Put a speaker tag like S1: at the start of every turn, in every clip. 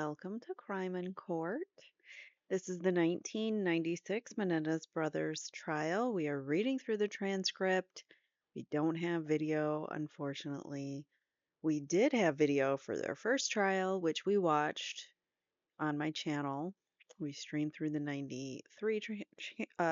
S1: welcome to Crime in Court. This is the 1996 Menendez brothers trial. We are reading through the transcript. We don't have video, unfortunately. We did have video for their first trial, which we watched on my channel. We streamed through the 93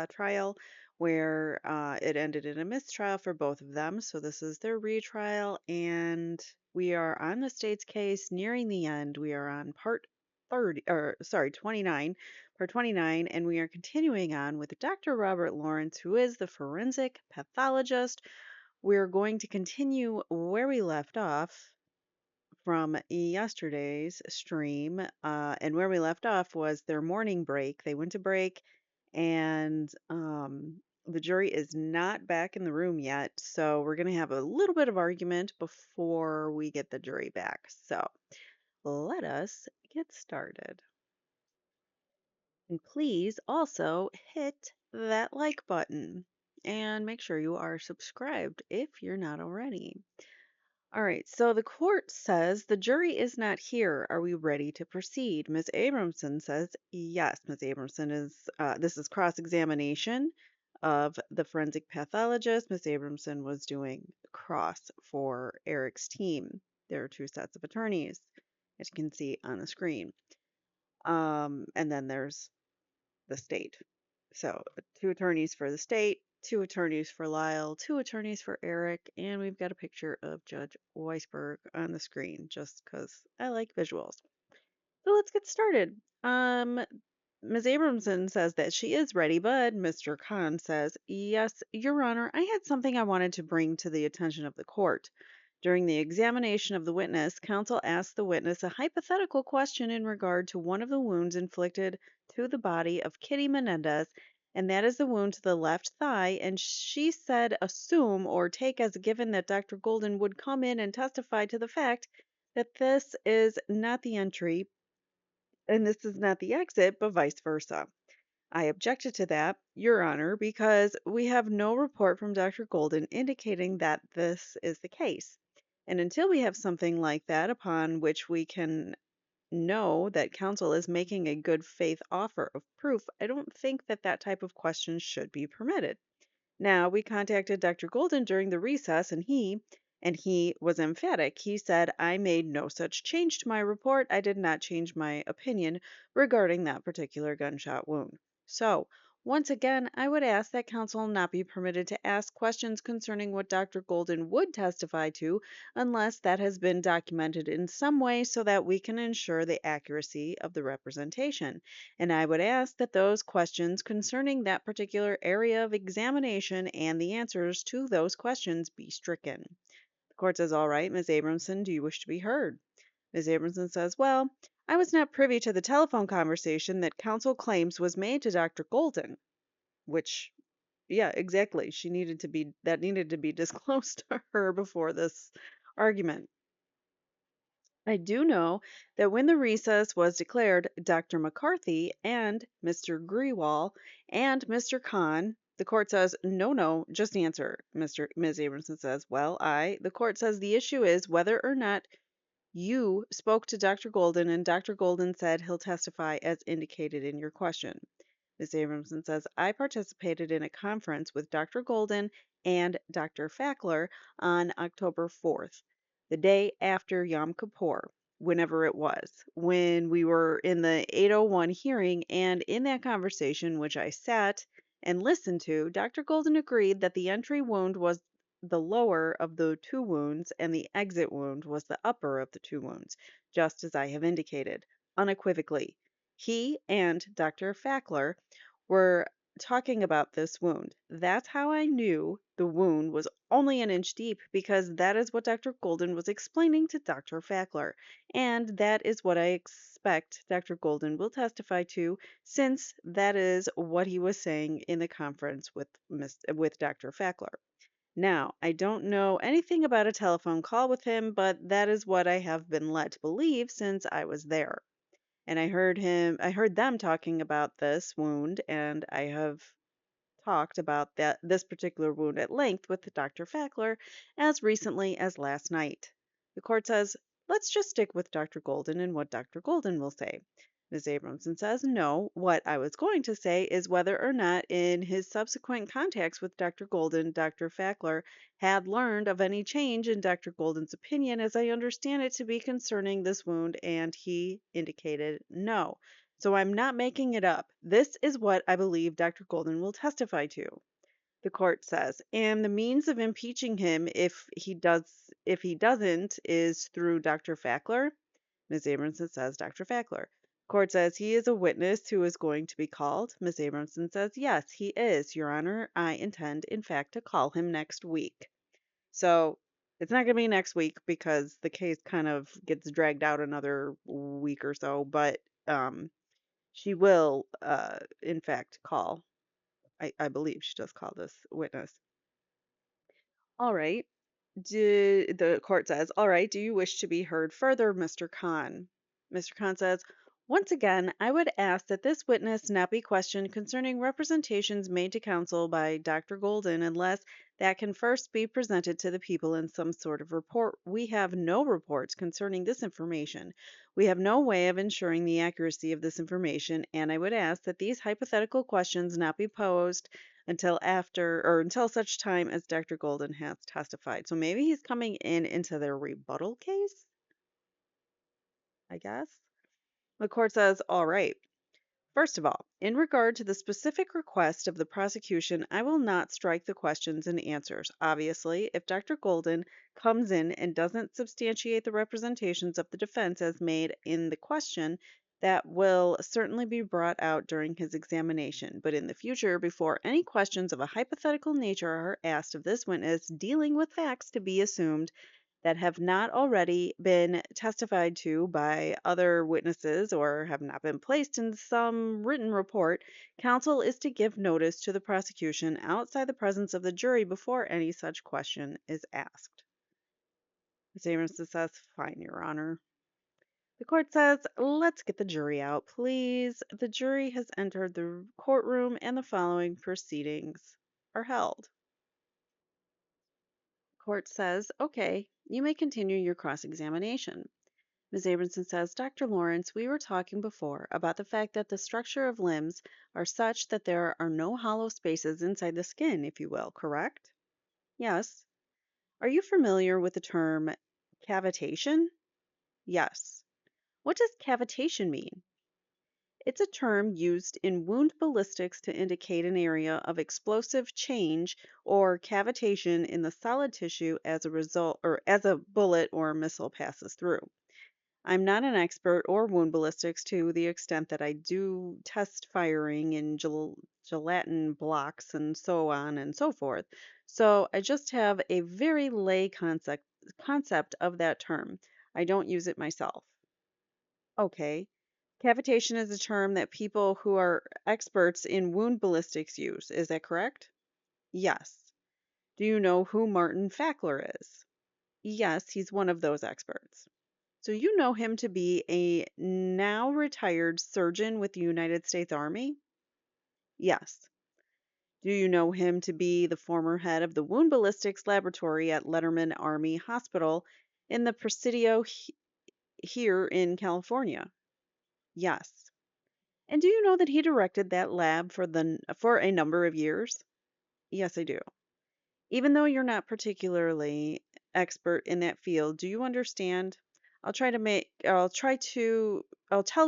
S1: trial where it ended in a mistrial for both of them. So this is their retrial, and we are on the state's case nearing the end. We are on part 30, or sorry, 29, part 29, and we are continuing on with Dr. Robert Lawrence, who is the forensic pathologist. We're going to continue where we left off from yesterday's stream. And where we left off was their morning break. They went to break, and the jury is not back in the room yet. So we're going to have a little bit of argument before we get the jury back. So let us get started. And please also hit that like button and make sure you are subscribed if you're not already. All right, so the court says the jury is not here. Are we ready to proceed? Ms. Abramson says yes. Ms. Abramson is, this is cross-examination of the forensic pathologist. Ms. Abramson was doing cross for Erik's team. There are two sets of attorneys, as you can see on the screen. And then there's the state. So two attorneys for the state, two attorneys for Lyle, two attorneys for Erik, and we've got a picture of Judge Weisberg on the screen just because I like visuals. So let's get started. Ms. Abramson says that she is ready, but Mr. Khan says, yes, Your Honor, I had something I wanted to bring to the attention of the court. During the examination of the witness, counsel asked the witness a hypothetical question in regard to one of the wounds inflicted to the body of Kitty Menendez, and that is the wound to the left thigh, and she said assume or take as a given that Dr. Golden would come in and testify to the fact that this is not the entry and this is not the exit, but vice versa. I objected to that, Your Honor, because we have no report from Dr. Golden indicating that this is the case. And until we have something like that upon which we can know that counsel is making a good faith offer of proof, I don't think that that type of question should be permitted. Now, we contacted Dr. Golden during the recess, and he was emphatic. He said, I made no such change to my report. I did not change my opinion regarding that particular gunshot wound. So, once again, I would ask that counsel not be permitted to ask questions concerning what Dr. Golden would testify to unless that has been documented in some way so that we can ensure the accuracy of the representation. And I would ask that those questions concerning that particular area of examination and the answers to those questions be stricken. The court says, all right, Ms. Abramson, do you wish to be heard? Ms. Abramson says, well, I was not privy to the telephone conversation that counsel claims was made to Dr. Golden, which, yeah, exactly. That needed to be disclosed to her before this argument. I do know that when the recess was declared, Dr. McCarthy and Mr. Grewal and Mr. Khan, the court says, no, just answer. Ms. Abramson says, the court says the issue is whether or not you spoke to Dr. Golden and Dr. Golden said he'll testify as indicated in your question. Ms. Abramson says, I participated in a conference with Dr. Golden and Dr. Fackler on October 4th, the day after Yom Kippur, whenever it was, when we were in the 801 hearing. And in that conversation, which I sat and listened to, Dr. Golden agreed that the entry wound was the lower of the two wounds and the exit wound was the upper of the two wounds, just as I have indicated, unequivocally. He and Dr. Fackler were talking about this wound. That's how I knew the wound was only an inch deep, because that is what Dr. Golden was explaining to Dr. Fackler. And that is what I expect Dr. Golden will testify to, since that is what he was saying in the conference with Dr. Fackler. Now, I don't know anything about a telephone call with him, but that is what I have been led to believe since I was there. And I heard them talking about this wound, and I have talked about this particular wound at length with Dr. Fackler as recently as last night. The court says, let's just stick with Dr. Golden and what Dr. Golden will say. Ms. Abramson says, no, what I was going to say is whether or not in his subsequent contacts with Dr. Golden, Dr. Fackler had learned of any change in Dr. Golden's opinion, as I understand it to be concerning this wound, and he indicated no. So I'm not making it up. This is what I believe Dr. Golden will testify to. The court says, and the means of impeaching him if he doesn't is through Dr. Fackler. Ms. Abramson says Dr. Fackler. Court says he is a witness who is going to be called. Ms. Abramson says, yes, he is, Your Honor. I intend, in fact, to call him next week. So it's not going to be next week because the case kind of gets dragged out another week or so, but she will, in fact, call. I believe she does call this witness. All right. The court says, all right, do you wish to be heard further, Mr. Khan? Mr. Khan says, once again, I would ask that this witness not be questioned concerning representations made to counsel by Dr. Golden unless that can first be presented to the people in some sort of report. We have no reports concerning this information. We have no way of ensuring the accuracy of this information, and I would ask that these hypothetical questions not be posed until such time as Dr. Golden has testified. So maybe he's coming into their rebuttal case, I guess. The court says, all right. First of all, in regard to the specific request of the prosecution, I will not strike the questions and answers. Obviously, if Dr. Golden comes in and doesn't substantiate the representations of the defense as made in the question, that will certainly be brought out during his examination. But in the future, before any questions of a hypothetical nature are asked of this witness dealing with facts to be assumed, that have not already been testified to by other witnesses or have not been placed in some written report, counsel is to give notice to the prosecution outside the presence of the jury before any such question is asked. Ms. Aronson says, fine, Your Honor. The court says, let's get the jury out, please. The jury has entered the courtroom and the following proceedings are held. Court says, okay, you may continue your cross-examination. Ms. Abramson says, Dr. Lawrence, we were talking before about the fact that the structure of limbs are such that there are no hollow spaces inside the skin, if you will, correct? Yes. Are you familiar with the term cavitation? Yes. What does cavitation mean? It's a term used in wound ballistics to indicate an area of explosive change or cavitation in the solid tissue as a result or as a bullet or missile passes through. I'm not an expert or wound ballistics to the extent that I do test firing in gelatin blocks and so on and so forth. So I just have a very lay concept of that term. I don't use it myself. Okay. Cavitation is a term that people who are experts in wound ballistics use. Is that correct? Yes. Do you know who Martin Fackler is? Yes, he's one of those experts. So you know him to be a now retired surgeon with the United States Army? Yes. Do you know him to be the former head of the wound ballistics laboratory at Letterman Army Hospital in the Presidio here in California? Yes. And do you know that he directed that lab for a number of years? Yes, I do. Even though you're not particularly expert in that field, do you understand? I'll tell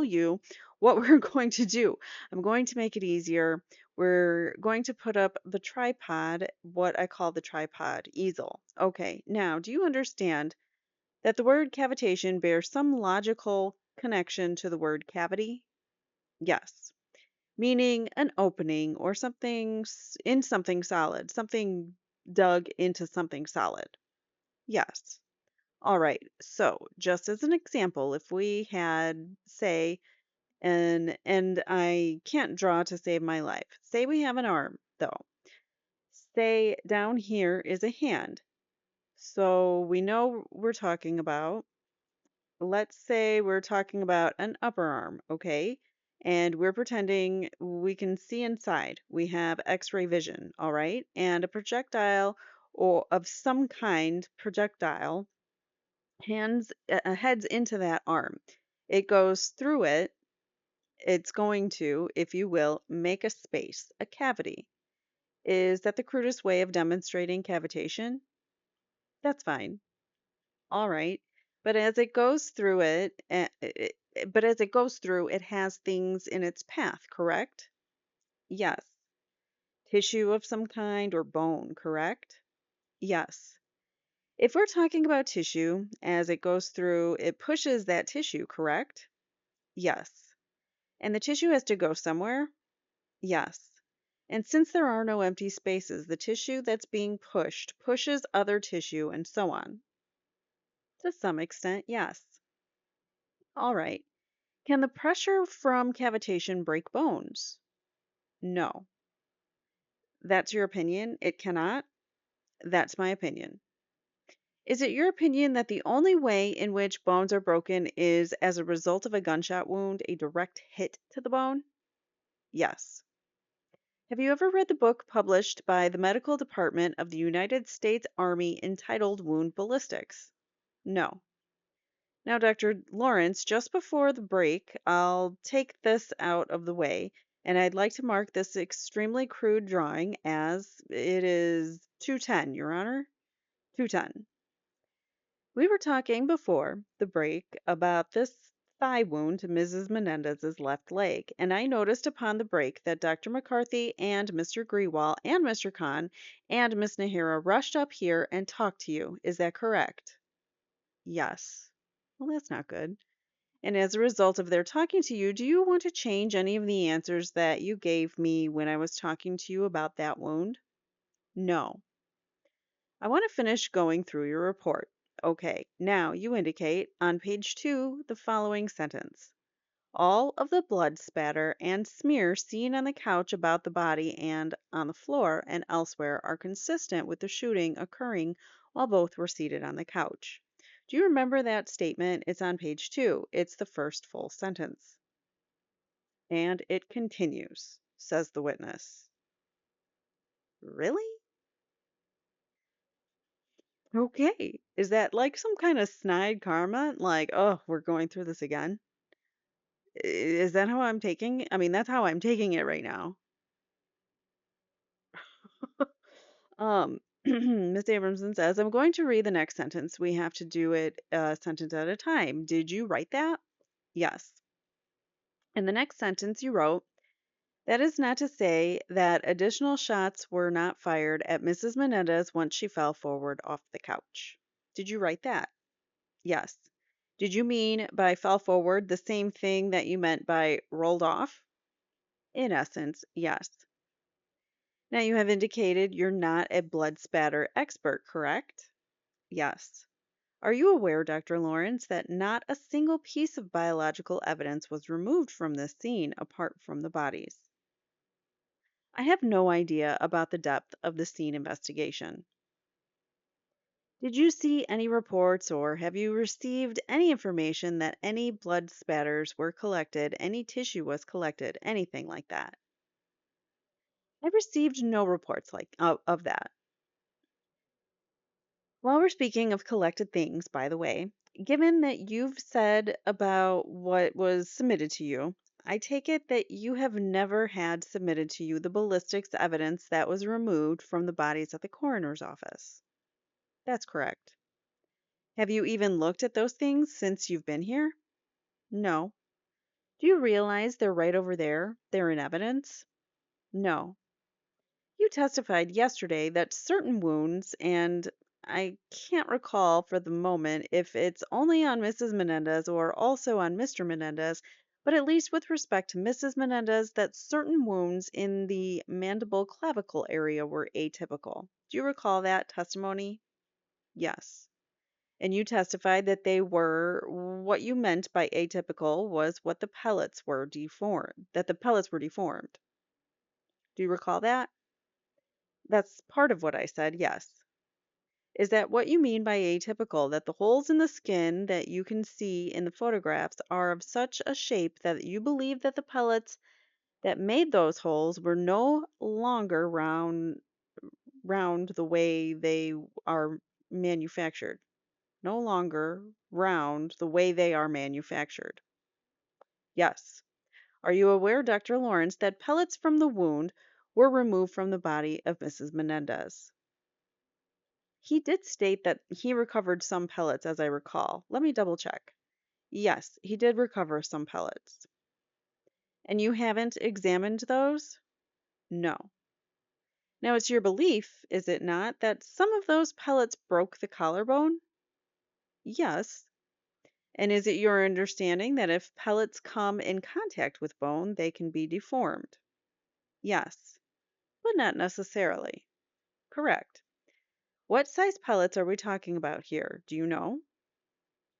S1: you what we're going to do. I'm going to make it easier. We're going to put up the tripod, what I call the tripod easel. Okay, now, do you understand that the word cavitation bears some logical connection to the word cavity? Yes, meaning an opening or in something solid, something dug into something solid. Yes. All right. So, just as an example, if we had, say, and I can't draw to save my life. Say we have an arm, though. Say down here is a hand. So we know we're talking about, let's say we're talking about an upper arm, okay? And we're pretending we can see inside. We have x-ray vision, all right? And a projectile or of some kind, projectile heads into that arm. It goes through it. It's going to, if you will, make a space, a cavity. Is that the crudest way of demonstrating cavitation? That's fine. All right. But as it goes through but as it goes through, it has things in its path, correct? Yes. Tissue of some kind or bone, correct? Yes. If we're talking about tissue, as it goes through, it pushes that tissue, correct? Yes. And the tissue has to go somewhere? Yes. And since there are no empty spaces, the tissue that's being pushed pushes other tissue and so on. To some extent, yes. All right. Can the pressure from cavitation break bones? No. That's your opinion? It cannot? That's my opinion. Is it your opinion that the only way in which bones are broken is as a result of a gunshot wound, a direct hit to the bone? Yes. Have you ever read the book published by the Medical Department of the United States Army entitled Wound Ballistics? No. Now, Dr. Lawrence, just before the break, I'll take this out of the way, and I'd like to mark this extremely crude drawing as it is 210, Your Honor. 210. We were talking before the break about this thigh wound to Mrs. Menendez's left leg, and I noticed upon the break that Dr. McCarthy and Mr. Grewal and Mr. Khan and Miss Nahara rushed up here and talked to you. Is that correct? Yes. Well, that's not good. And as a result of their talking to you, do you want to change any of the answers that you gave me when I was talking to you about that wound? No. I want to finish going through your report. Okay, now you indicate on page 2 the following sentence. All of the blood spatter and smear seen on the couch about the body and on the floor and elsewhere are consistent with the shooting occurring while both were seated on the couch. Do you remember that statement? It's on page 2. It's the first full sentence. And it continues, says the witness. Really? Okay. Is that like some kind of snide karma? Like, oh, we're going through this again? Is that how I'm taking? I mean, that's how I'm taking it right now. Miss Abramson says, I'm going to read the next sentence. We have to do it a sentence at a time. Did you write that? Yes. In the next sentence, you wrote, that is not to say that additional shots were not fired at Mrs. Menendez once she fell forward off the couch. Did you write that? Yes. Did you mean by fell forward the same thing that you meant by rolled off? In essence, yes. Now you have indicated you're not a blood spatter expert, correct? Yes. Are you aware, Dr. Lawrence, that not a single piece of biological evidence was removed from this scene apart from the bodies? I have no idea about the depth of the scene investigation. Did you see any reports or have you received any information that any blood spatters were collected, any tissue was collected, anything like that? I received no reports of that. While we're speaking of collected things, by the way, given that you've said about what was submitted to you, I take it that you have never had submitted to you the ballistics evidence that was removed from the bodies at the coroner's office. That's correct. Have you even looked at those things since you've been here? No. Do you realize they're right over there? They're in evidence? No. You testified yesterday that certain wounds, and I can't recall for the moment if it's only on Mrs. Menendez or also on Mr. Menendez, but at least with respect to Mrs. Menendez, that certain wounds in the mandible clavicle area were atypical. Do you recall that testimony? Yes. And you testified that they were, what you meant by atypical was what the pellets were deformed, that the pellets were deformed. Do you recall that? That's part of what I said, yes. Is that what you mean by atypical? That the holes in the skin that you can see in the photographs are of such a shape that you believe that the pellets that made those holes were no longer round the way they are manufactured? no longer round the way they are manufactured. Yes. Are you aware, Dr. Lawrence, that pellets from the wound were removed from the body of Mrs. Menendez? He did state that he recovered some pellets, as I recall. Let me double check. Yes, he did recover some pellets. And you haven't examined those? No. Now, it's your belief, is it not, that some of those pellets broke the collarbone? Yes. And is it your understanding that if pellets come in contact with bone, they can be deformed? Yes, but not necessarily. Correct. What size pellets are we talking about here? Do you know?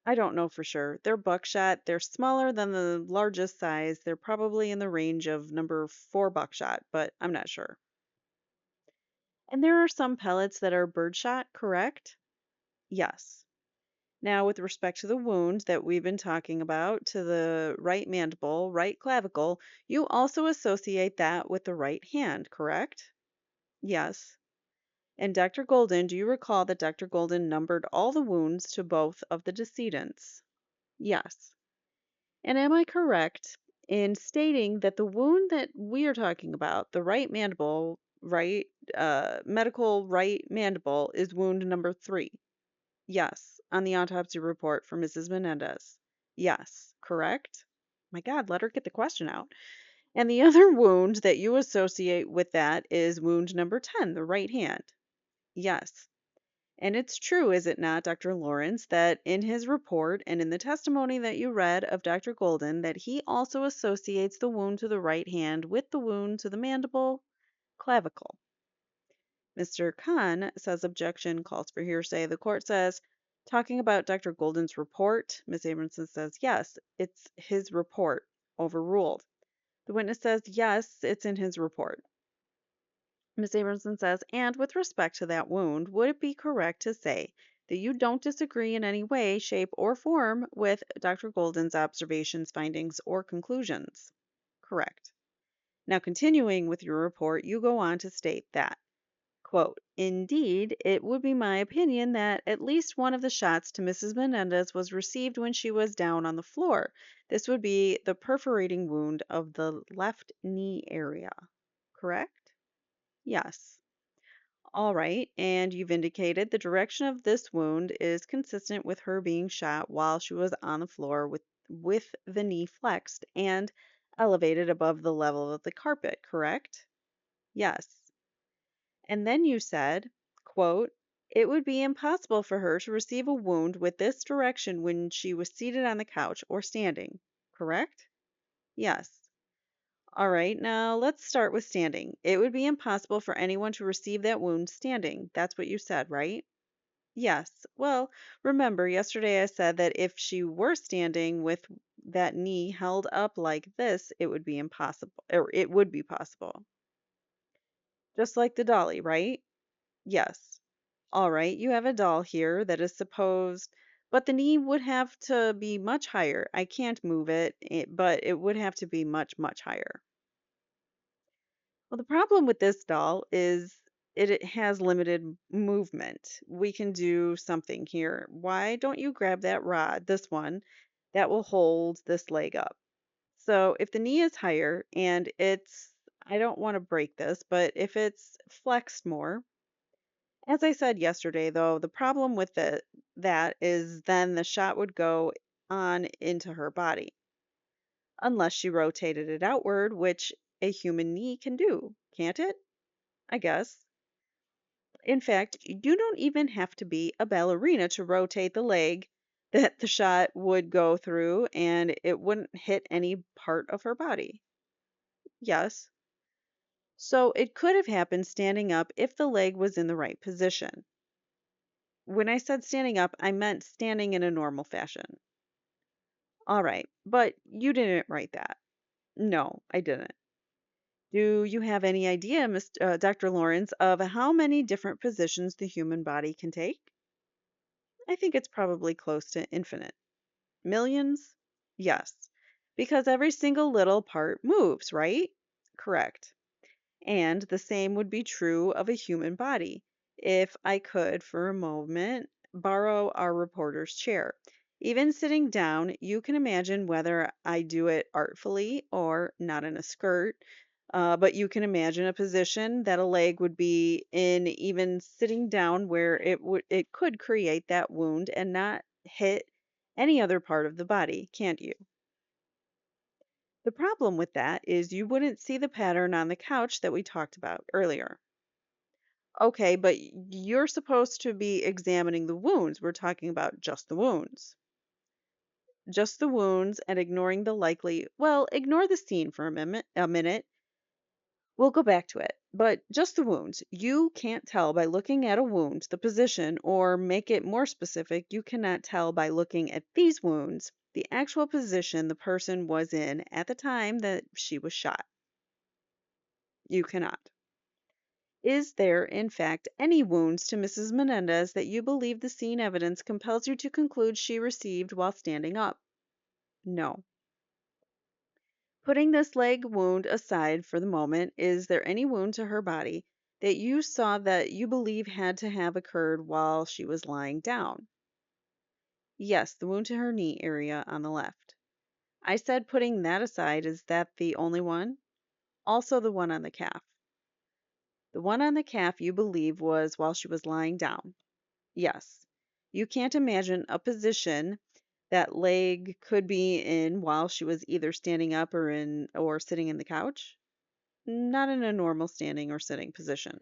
S1: I don't know for sure. They're buckshot. They're smaller than the largest size. They're probably in the range of number 4 buckshot, but I'm not sure. And there are some pellets that are birdshot, correct? Yes. Now, with respect to the wound that we've been talking about, to the right mandible, right clavicle, you also associate that with the right hand, correct? Yes. And Dr. Golden, do you recall that Dr. Golden numbered all the wounds to both of the decedents? Yes. And am I correct in stating that the wound that we are talking about, the right mandible, medical right mandible, is wound number 3? Yes, on the autopsy report for Mrs. Menendez. Yes, correct? My God, let her get the question out. And the other wound that you associate with that is wound number 10, the right hand. Yes. And it's true, is it not, Dr. Lawrence, that in his report and in the testimony that you read of Dr. Golden, that he also associates the wound to the right hand with the wound to the mandible clavicle? Mr. Khan says objection, calls for hearsay. The court says, talking about Dr. Golden's report, Ms. Abramson says, yes, it's his report. Overruled. The witness says, yes, it's in his report. Ms. Abramson says, and with respect to that wound, would it be correct to say that you don't disagree in any way, shape, or form with Dr. Golden's observations, findings, or conclusions? Correct. Now, continuing with your report, you go on to state that, quote, indeed, it would be my opinion that at least one of the shots to Mrs. Menendez was received when she was down on the floor. This would be the perforating wound of the left knee area. Correct? Yes. All right, and you've indicated the direction of this wound is consistent with her being shot while she was on the floor with the knee flexed and elevated above the level of the carpet, correct? Yes. And then you said, quote, it would be impossible for her to receive a wound with this direction when she was seated on the couch or standing, correct? Yes. All right, now let's start with standing. It would be impossible for anyone to receive that wound standing. That's what you said, right? Yes. Well, remember, yesterday I said that if she were standing with that knee held up like this, it would be impossible, or it would be possible. Just like the dolly, right? Yes. All right, you have a doll here that is supposed, but the knee would have to be much higher. I can't move it, but it would have to be much, much higher. Well, the problem with this doll is it has limited movement. We can do something here. Why don't you grab that rod, this one, that will hold this leg up? So if the knee is higher and I don't want to break this, but if it's flexed more, as I said yesterday, though, the problem with that is then the shot would go on into her body, unless she rotated it outward, which a human knee can do, can't it? I guess. In fact, you don't even have to be a ballerina to rotate the leg that the shot would go through and it wouldn't hit any part of her body. Yes. So it could have happened standing up if the leg was in the right position. When I said standing up, I meant standing in a normal fashion. All right, but you didn't write that. No, I didn't. Do you have any idea, Dr. Lawrence, of how many different positions the human body can take? I think it's probably close to infinite. Millions? Yes, because every single little part moves, right? Correct. And the same would be true of a human body. If I could, for a moment, borrow our reporter's chair. Even sitting down, you can imagine whether I do it artfully or not in a skirt. But you can imagine a position that a leg would be in, even sitting down, where it could create that wound and not hit any other part of the body, can't you? The problem with that is you wouldn't see the pattern on the couch that we talked about earlier. Okay, but you're supposed to be examining the wounds. We're talking about just the wounds. Just the wounds and ignoring the likely, well, ignore the scene for a minute. We'll go back to it. But just the wounds. You can't tell by looking at a wound the position, or make it more specific, you cannot tell by looking at these wounds the actual position the person was in at the time that she was shot. You cannot. Is there, in fact, any wounds to Mrs. Menendez that you believe the scene evidence compels you to conclude she received while standing up? No. Putting this leg wound aside for the moment, is there any wound to her body that you saw that you believe had to have occurred while she was lying down? Yes, the wound to her knee area on the left. I said putting that aside, is that the only one? Also the one on the calf. The one on the calf you believe was while she was lying down. Yes. You can't imagine a position that leg could be in while she was either standing up or sitting in the couch? Not in a normal standing or sitting position.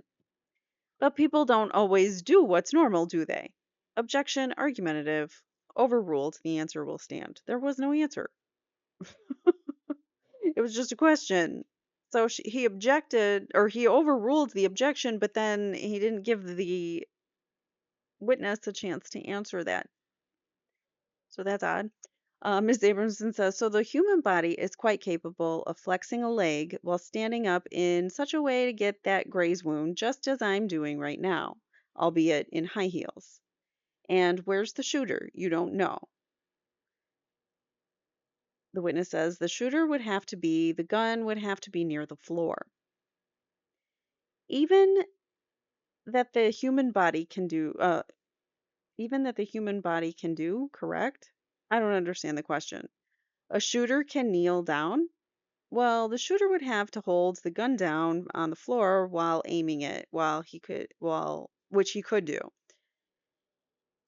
S1: But people don't always do what's normal, do they? Objection, argumentative, overruled. The answer will stand. There was no answer. It was just a question. So he objected, or he overruled the objection, but then he didn't give the witness a chance to answer that. So that's odd. Ms. Abramson says, so the human body is quite capable of flexing a leg while standing up in such a way to get that graze wound, just as I'm doing right now, albeit in high heels. And where's the shooter? You don't know. The witness says the gun would have to be near the floor. Even that the human body can do, correct? I don't understand the question. A shooter can kneel down? Well, the shooter would have to hold the gun down on the floor while aiming it, which he could do.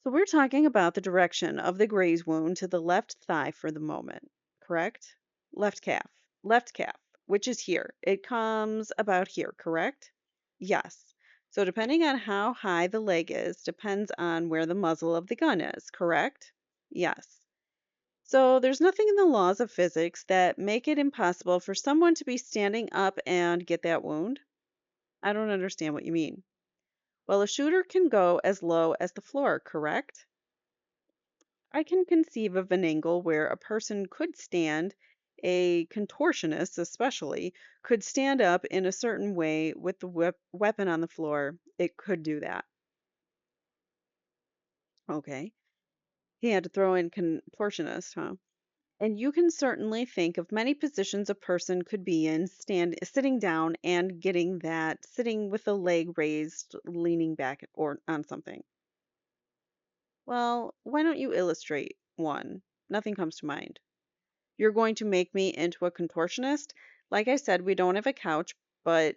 S1: So we're talking about the direction of the graze wound to the left thigh for the moment, correct? Left calf. Left calf, which is here. It comes about here, correct? Yes. So depending on how high the leg is, depends on where the muzzle of the gun is, correct? Yes. So there's nothing in the laws of physics that make it impossible for someone to be standing up and get that wound. I don't understand what you mean. Well, a shooter can go as low as the floor, correct? I can conceive of an angle where a person could stand, a contortionist especially, could stand up in a certain way with the weapon on the floor. It could do that. Okay. He had to throw in contortionist, huh? And you can certainly think of many positions a person could be in, sitting down and getting that, sitting with a leg raised, leaning back or on something. Well, why don't you illustrate one? Nothing comes to mind. You're going to make me into a contortionist? Like I said, we don't have a couch, but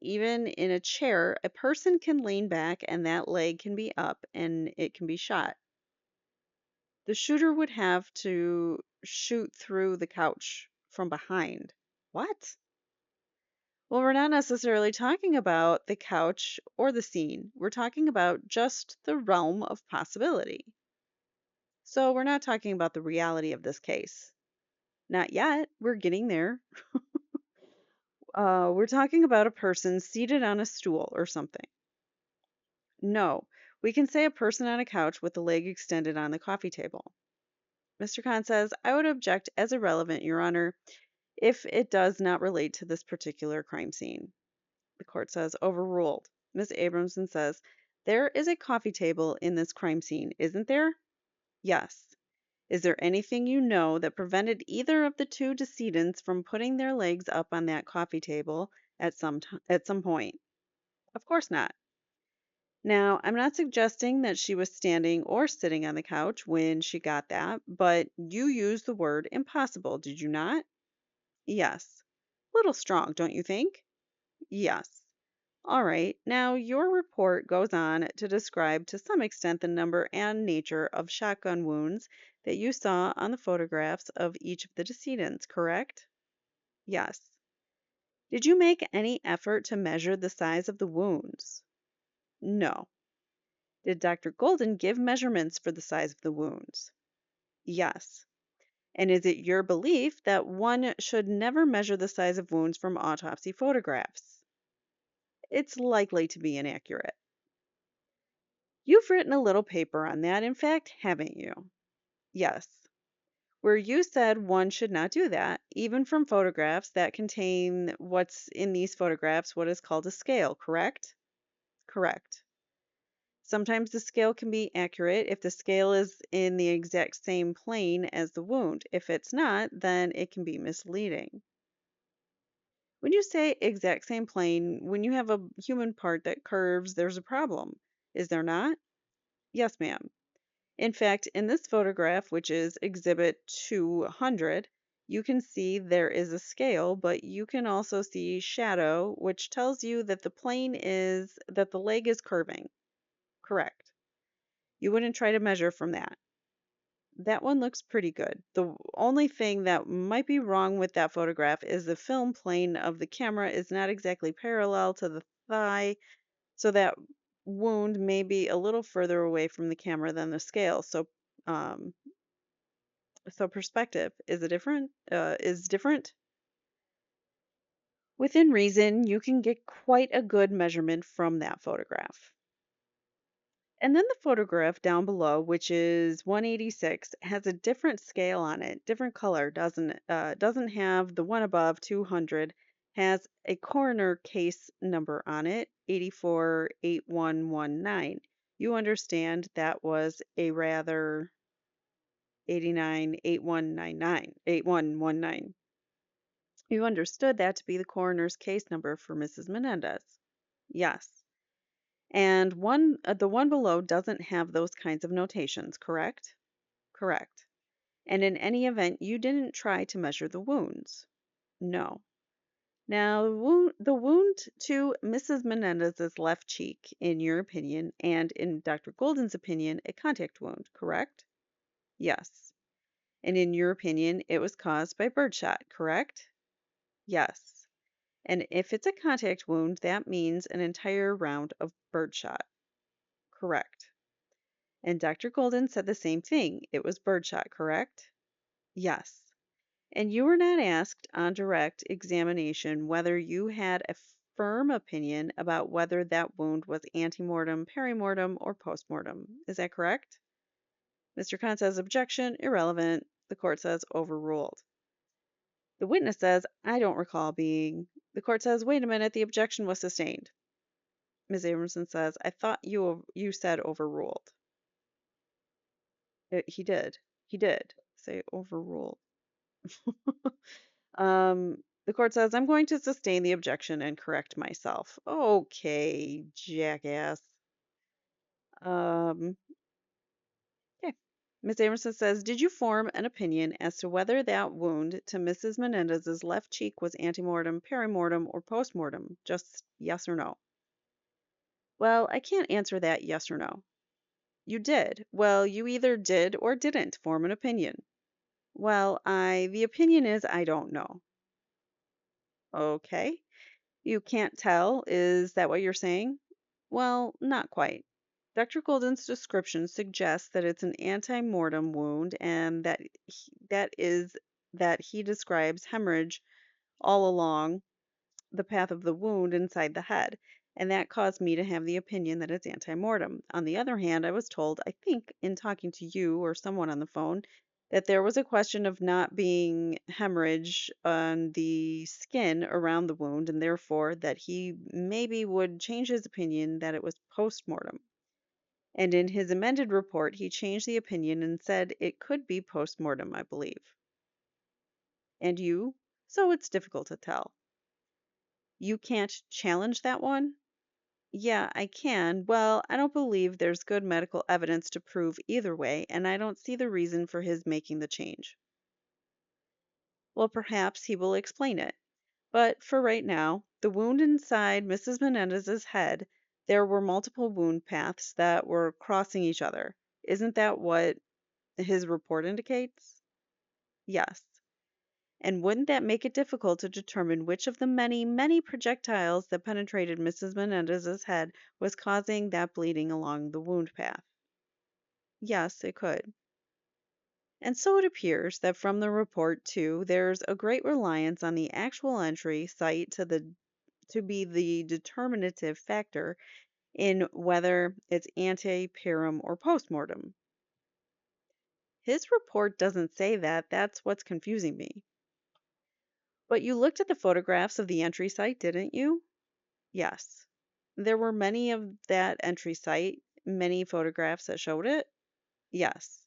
S1: even in a chair, a person can lean back and that leg can be up and it can be shot. The shooter would have to shoot through the couch from behind. What? Well, we're not necessarily talking about the couch or the scene. We're talking about just the realm of possibility. So we're not talking about the reality of this case. Not yet. We're getting there. We're talking about a person seated on a stool or something. No, we can say a person on a couch with a leg extended on the coffee table. Mr. Khan says, I would object as irrelevant, Your Honor, if it does not relate to this particular crime scene. The court says, overruled. Ms. Abramson says, there is a coffee table in this crime scene, isn't there? Yes. Is there anything you know that prevented either of the two decedents from putting their legs up on that coffee table at some point? Of course not. Now, I'm not suggesting that she was standing or sitting on the couch when she got that, but you used the word impossible, did you not? Yes. Little strong, don't you think? Yes. All right. Now, your report goes on to describe to some extent the number and nature of shotgun wounds that you saw on the photographs of each of the decedents, correct? Yes. Did you make any effort to measure the size of the wounds? No. Did Dr. Golden give measurements for the size of the wounds? Yes. And is it your belief that one should never measure the size of wounds from autopsy photographs? It's likely to be inaccurate. You've written a little paper on that, in fact, haven't you? Yes. Where you said one should not do that, even from photographs that contain what's in these photographs, what is called a scale, correct? Correct. Sometimes the scale can be accurate if the scale is in the exact same plane as the wound. If it's not, then it can be misleading. When you say exact same plane, when you have a human part that curves, there's a problem. Is there not? Yes, ma'am. In fact, in this photograph, which is Exhibit 200, you can see there is a scale, but you can also see shadow, which tells you that that the leg is curving. Correct. You wouldn't try to measure from that. That one looks pretty good. The only thing that might be wrong with that photograph is the film plane of the camera is not exactly parallel to the thigh, so that wound may be a little further away from the camera than the scale. Um, so perspective is different. Within reason, you can get quite a good measurement from that photograph. And then the photograph down below, which is 186, has a different scale on it, different color, doesn't it? Doesn't have the one above 200, has a coroner case number on it, 848119. You understand that was a rather 8119. You understood that to be the coroner's case number for Mrs. Menendez. Yes. And the one below doesn't have those kinds of notations, correct? Correct. And in any event, you didn't try to measure the wounds. No. Now, the wound to Mrs. Menendez's left cheek, in your opinion, and in Dr. Golden's opinion, a contact wound, correct? Yes. And in your opinion, it was caused by birdshot, correct? Yes. And if it's a contact wound, that means an entire round of birdshot, correct? And Dr. Golden said the same thing. It was birdshot, correct? Yes. And you were not asked on direct examination whether you had a firm opinion about whether that wound was antemortem, perimortem, or postmortem. Is that correct? Mr. Khan says objection, irrelevant. The court says overruled. The witness says, I don't recall being. The court says, wait a minute, the objection was sustained. Ms. Abramson says, I thought you said overruled. He did. He did say overruled. The court says, I'm going to sustain the objection and correct myself. Okay, jackass. Um, okay. Ms. Amerson says, did you form an opinion as to whether that wound to Mrs. Menendez's left cheek was antemortem, perimortem, or postmortem? Just yes or no. Well, I can't answer that yes or no. You did. Well, you either did or didn't form an opinion. Well, the opinion is I don't know. Okay. You can't tell. Is that what you're saying? Well, not quite. Dr. Golden's description suggests that it's an anti-mortem wound and that he describes hemorrhage all along the path of the wound inside the head, and that caused me to have the opinion that it's antemortem. On the other hand, I was told, I think in talking to you or someone on the phone, that there was a question of not being hemorrhage on the skin around the wound, and therefore that he maybe would change his opinion that it was postmortem. And in his amended report, he changed the opinion and said it could be postmortem, I believe. And you? So it's difficult to tell. You can't challenge that one? Yeah, I can. Well, I don't believe there's good medical evidence to prove either way, and I don't see the reason for his making the change. Well, perhaps he will explain it. But for right now, the wound inside Mrs. Menendez's head, there were multiple wound paths that were crossing each other. Isn't that what his report indicates? Yes. And wouldn't that make it difficult to determine which of the many, many projectiles that penetrated Mrs. Menendez's head was causing that bleeding along the wound path? Yes, it could. And so it appears that from the report, too, there's a great reliance on the actual entry site to be the determinative factor in whether it's ante, parum, or postmortem. His report doesn't say that. That's what's confusing me. But you looked at the photographs of the entry site, didn't you? Yes. There were many of that entry site, many photographs that showed it? Yes.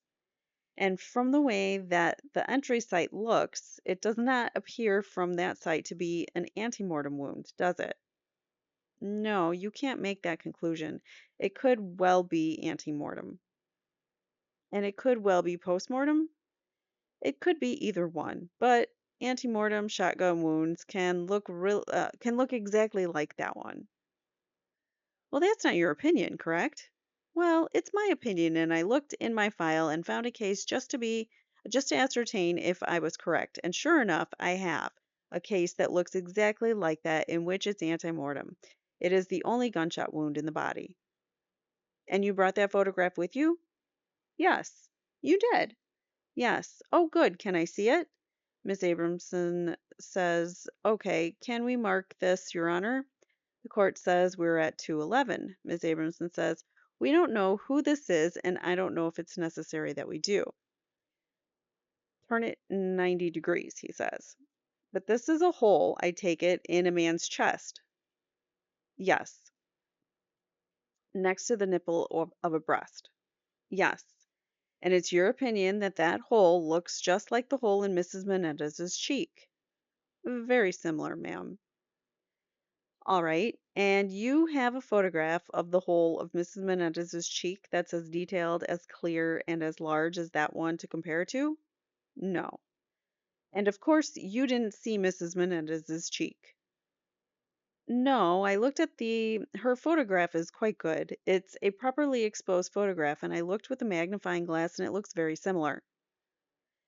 S1: And from the way that the entry site looks, it does not appear from that site to be an antemortem wound, does it? No, you can't make that conclusion. It could well be antemortem. And it could well be postmortem? It could be either one, but antemortem shotgun wounds can look exactly like that one. Well, that's not your opinion, correct? Well, it's my opinion, and I looked in my file and found a case just to ascertain if I was correct. And sure enough, I have a case that looks exactly like that in which it's antemortem. It is the only gunshot wound in the body. And you brought that photograph with you? Yes, you did. Yes. Oh, good. Can I see it? Miss Abramson says, okay, can we mark this, Your Honor? The court says we're at 211. Ms. Abramson says, we don't know who this is, and I don't know if it's necessary that we do. Turn it 90 degrees, he says. But this is a hole, I take it, in a man's chest. Yes. Next to the nipple of a breast. Yes. And it's your opinion that that hole looks just like the hole in Mrs. Menendez's cheek. Very similar, ma'am. All right. And you have a photograph of the hole of Mrs. Menendez's cheek that's as detailed, as clear, and as large as that one to compare to? No. And of course, you didn't see Mrs. Menendez's cheek. No, I looked at her photograph is quite good. It's a properly exposed photograph, and I looked with a magnifying glass, and it looks very similar.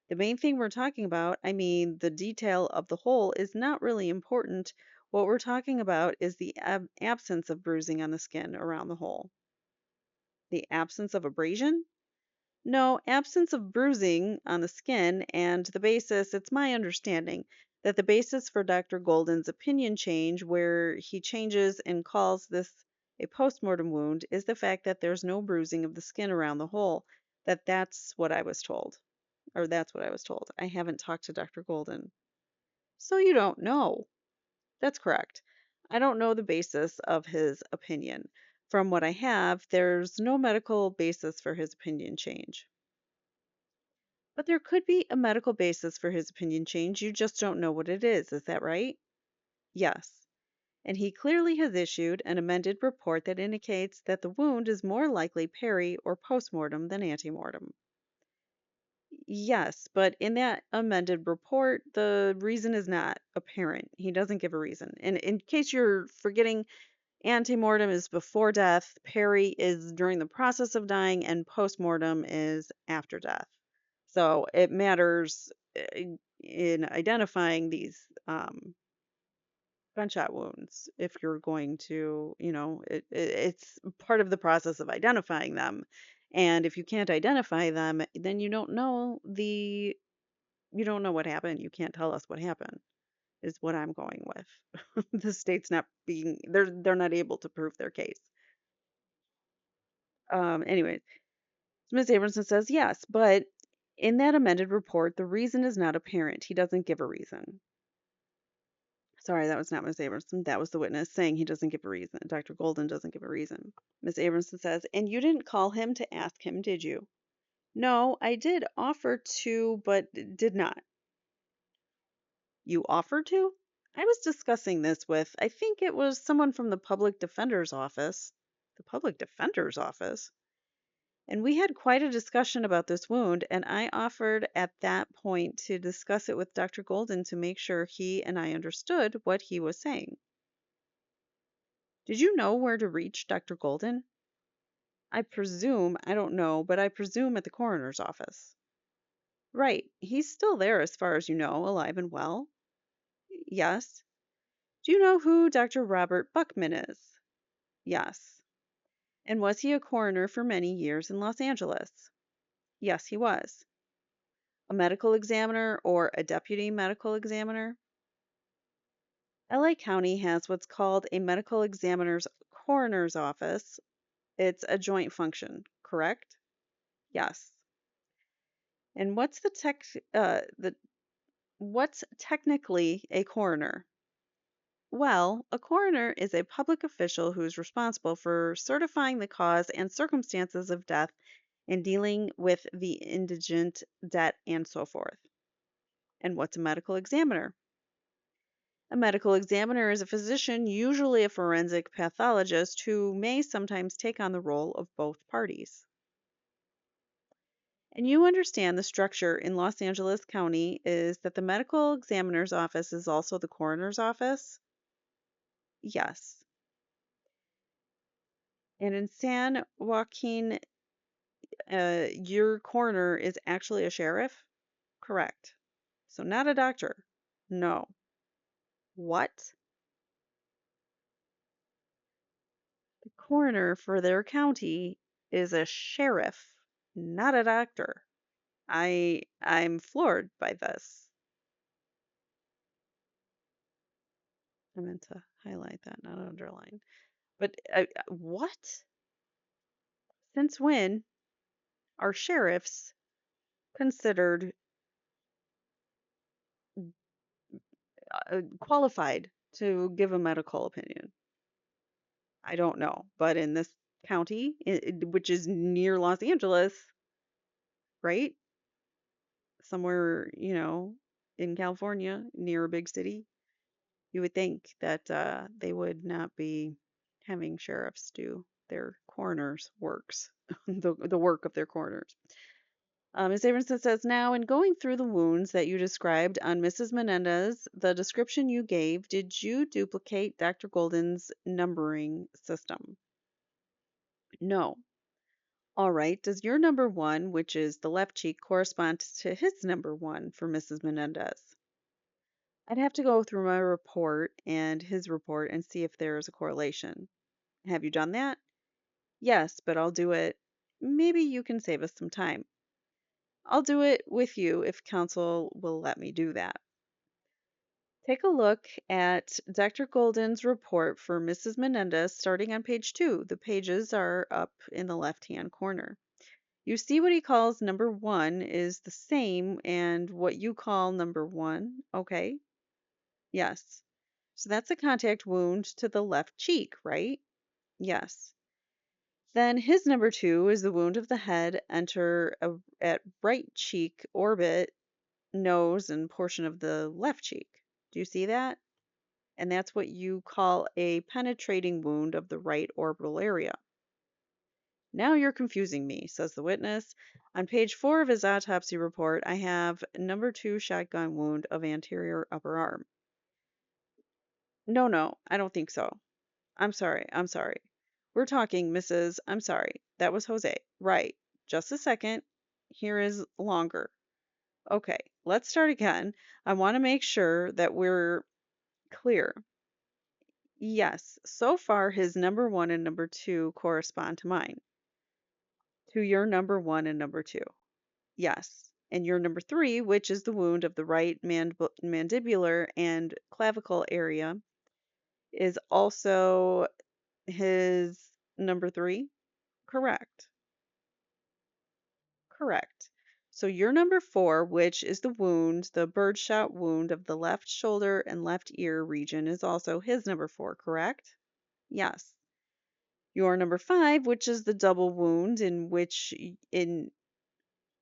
S1: The main thing we're talking about, I mean, the detail of the hole is not really important. What we're talking about is the absence of bruising on the skin around the hole. The absence of abrasion? No, absence of bruising on the skin, and the basis, it's my understanding that the basis for Dr. Golden's opinion change, where he changes and calls this a postmortem wound, is the fact that there's no bruising of the skin around the hole. That's what I was told. Or that's what I was told. I haven't talked to Dr. Golden. So you don't know. That's correct. I don't know the basis of his opinion. From what I have, there's no medical basis for his opinion change. But there could be a medical basis for his opinion change. You just don't know what it is. Is that right? Yes. And he clearly has issued an amended report that indicates that the wound is more likely peri or postmortem than antemortem. Yes, but in that amended report, the reason is not apparent. He doesn't give a reason. And in case you're forgetting, antemortem is before death, peri is during the process of dying, and postmortem is after death. So it matters in identifying these gunshot wounds if you're going to, it's part of the process of identifying them. And if you can't identify them, then you don't know what happened. You can't tell us what happened, is what I'm going with. The state's not being they're not able to prove their case. Anyway, Ms. Abramson says yes, but in that amended report, the reason is not apparent. He doesn't give a reason. Sorry, that was not Ms. Abramson. That was the witness saying he doesn't give a reason. Dr. Golden doesn't give a reason. Ms. Abramson says, and you didn't call him to ask him, did you? No, I did offer to, but did not. You offered to? I was discussing this with, I think it was someone from the public defender's office. The public defender's office? And we had quite a discussion about this wound, and I offered at that point to discuss it with Dr. Golden to make sure he and I understood what he was saying. Did you know where to reach Dr. Golden? I presume, I don't know, but I presume at the coroner's office. Right, he's still there as far as you know, alive and well. Yes. Do you know who Dr. Robert Buckman is? Yes. And was he a coroner for many years in Los Angeles? Yes, he was. A medical examiner or a deputy medical examiner? LA County has what's called a medical examiner's coroner's office. It's a joint function, correct? Yes. And what's technically a coroner? Well, a coroner is a public official who is responsible for certifying the cause and circumstances of death and dealing with the indigent, debt, and so forth. And what's a medical examiner? A medical examiner is a physician, usually a forensic pathologist, who may sometimes take on the role of both parties. And you understand the structure in Los Angeles County is that the medical examiner's office is also the coroner's office? Yes. And in San Joaquin, your coroner is actually a sheriff? Correct. So not a doctor. No. What? The coroner for their county is a sheriff, not a doctor. I'm floored by this. I meant to highlight that, not underline. But what? Since when are sheriffs considered qualified to give a medical opinion? I don't know, but in this county, which is near Los Angeles, right? Somewhere, in California, near a big city, you would think that they would not be having sheriffs do their coroners' works, the work of their coroners. Ms. Abramson says, now, in going through the wounds that you described on Mrs. Menendez, the description you gave, did you duplicate Dr. Golden's numbering system? No. All right. Does your number one, which is the left cheek, correspond to his number one for Mrs. Menendez? I'd have to go through my report and his report and see if there is a correlation. Have you done that? Yes, but I'll do it. Maybe you can save us some time. I'll do it with you if counsel will let me do that. Take a look at Dr. Golden's report for Mrs. Menendez starting on page 2. The pages are up in the left-hand corner. You see what he calls number 1 is the same and what you call number 1, okay? Yes. So that's a contact wound to the left cheek, right? Yes. Then his number 2 is the wound of the head at right cheek orbit, nose, and portion of the left cheek. Do you see that? And that's what you call a penetrating wound of the right orbital area. Now you're confusing me, says the witness. On page 4 of his autopsy report, I have number 2 shotgun wound of anterior upper arm. No, I don't think so. I'm sorry. We're talking, Mrs. I'm sorry. That was Jose. Right. Just a second. Here is longer. Okay, let's start again. I want to make sure that we're clear. Yes, so far his number 1 and number 2 correspond to mine. To your number 1 and number 2. Yes. And your number 3, which is the wound of the right mandibular and clavicle area, is also his number 3? Correct. Correct. So your number 4, which is the wound, the birdshot wound of the left shoulder and left ear region, is also his number 4, correct? Yes. Your number 5, which is the double wound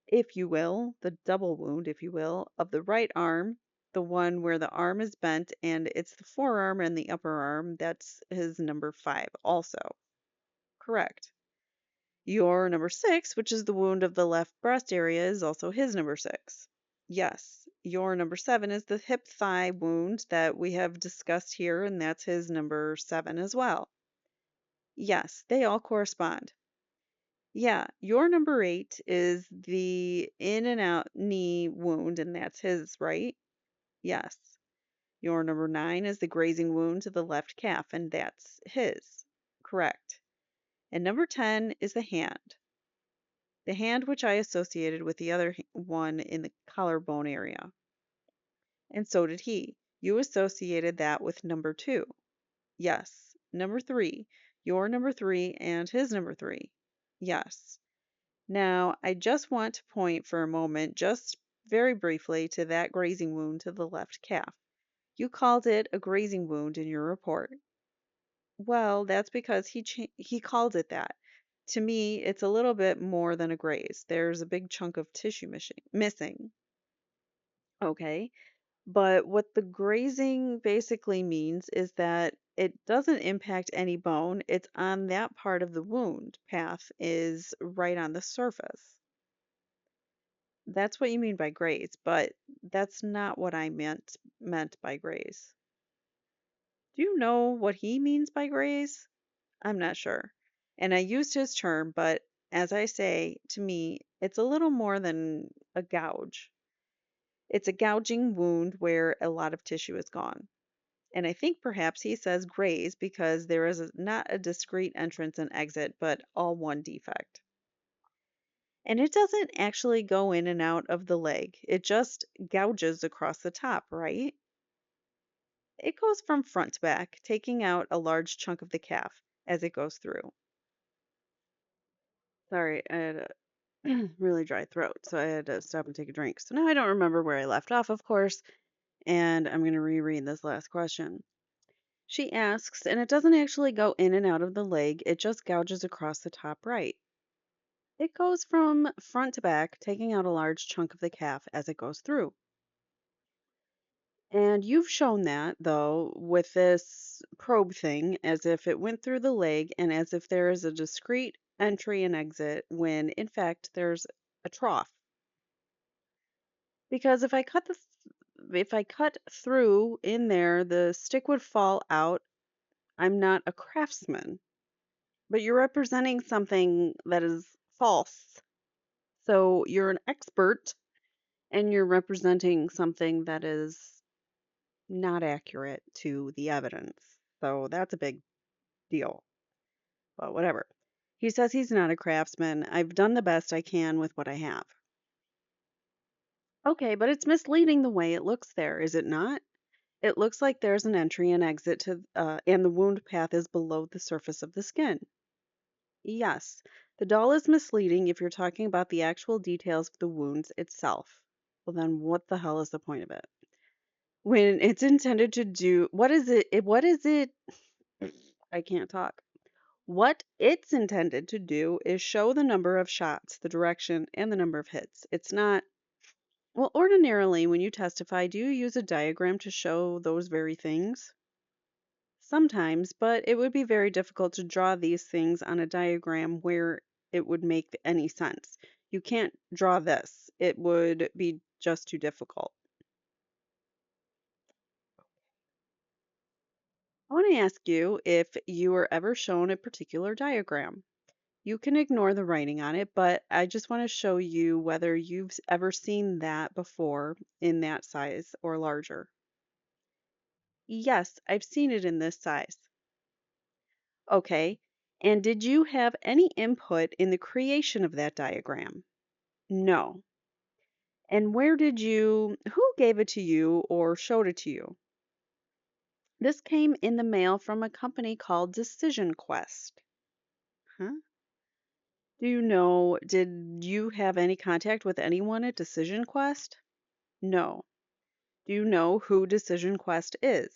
S1: if you will, the double wound, if you will, of the right arm, the one where the arm is bent and it's the forearm and the upper arm. That's his number 5 also. Correct. Your number 6, which is the wound of the left breast area, is also his number 6. Yes. Your number 7 is the hip thigh wound that we have discussed here, and that's his number 7 as well. Yes, they all correspond. Yeah, your number 8 is the in and out knee wound, and that's his, right? Yes. Your number 9 is the grazing wound to the left calf, and that's his. Correct. And number 10 is the hand. The hand which I associated with the other one in the collarbone area. And so did he. You associated that with number 2. Yes. Number 3. Your number 3 and his number 3. Yes. Now, I just want to point for a moment, just very briefly, to that grazing wound to the left calf. You called it a grazing wound in your report. Well, that's because he called it that. To me, it's a little bit more than a graze. There's a big chunk of tissue missing. Okay. But what the grazing basically means is that it doesn't impact any bone. It's on that part of the wound path is right on the surface. That's what you mean by graze, but that's not what I meant by graze. Do you know what he means by graze? I'm not sure. And I used his term, but as I say, to me, it's a little more than a gouge. It's a gouging wound where a lot of tissue is gone. And I think perhaps he says graze because there is not a discrete entrance and exit, but all one defect. And it doesn't actually go in and out of the leg. It just gouges across the top, right? It goes from front to back, taking out a large chunk of the calf as it goes through. Sorry, I had a really dry throat, so I had to stop and take a drink. So now I don't remember where I left off, of course, and I'm going to reread this last question. She asks, and it doesn't actually go in and out of the leg, it just gouges across the top right. It goes from front to back, taking out a large chunk of the calf as it goes through. And you've shown that, though, with this probe thing, as if it went through the leg and as if there is a discrete entry and exit when, in fact, there's a trough. Because if I cut through in there, the stick would fall out. I'm not a craftsman, but you're representing something that is false. So you're an expert and you're representing something that is not accurate to the evidence. So that's a big deal. But whatever. He says he's not a craftsman. I've done the best I can with what I have. Okay, but it's misleading the way it looks there, is it not? It looks like there's an entry and exit and the wound path is below the surface of the skin. Yes, the doll is misleading if you're talking about the actual details of the wounds itself. Well, then what the hell is the point of it? When it's intended to do, what is it? I can't talk. What it's intended to do is show the number of shots, the direction, and the number of hits. It's not, well, ordinarily when you testify, do you use a diagram to show those very things? Sometimes, but it would be very difficult to draw these things on a diagram where it would make any sense. You can't draw this. It would be just too difficult. I want to ask you if you were ever shown a particular diagram. You can ignore the writing on it, but I just want to show you whether you've ever seen that before in that size or larger. Yes, I've seen it in this size. Okay, and did you have any input in the creation of that diagram? No. And who gave it to you or showed it to you? This came in the mail from a company called Decision Quest. Huh? Did you have any contact with anyone at Decision Quest? No. Do you know who Decision Quest is?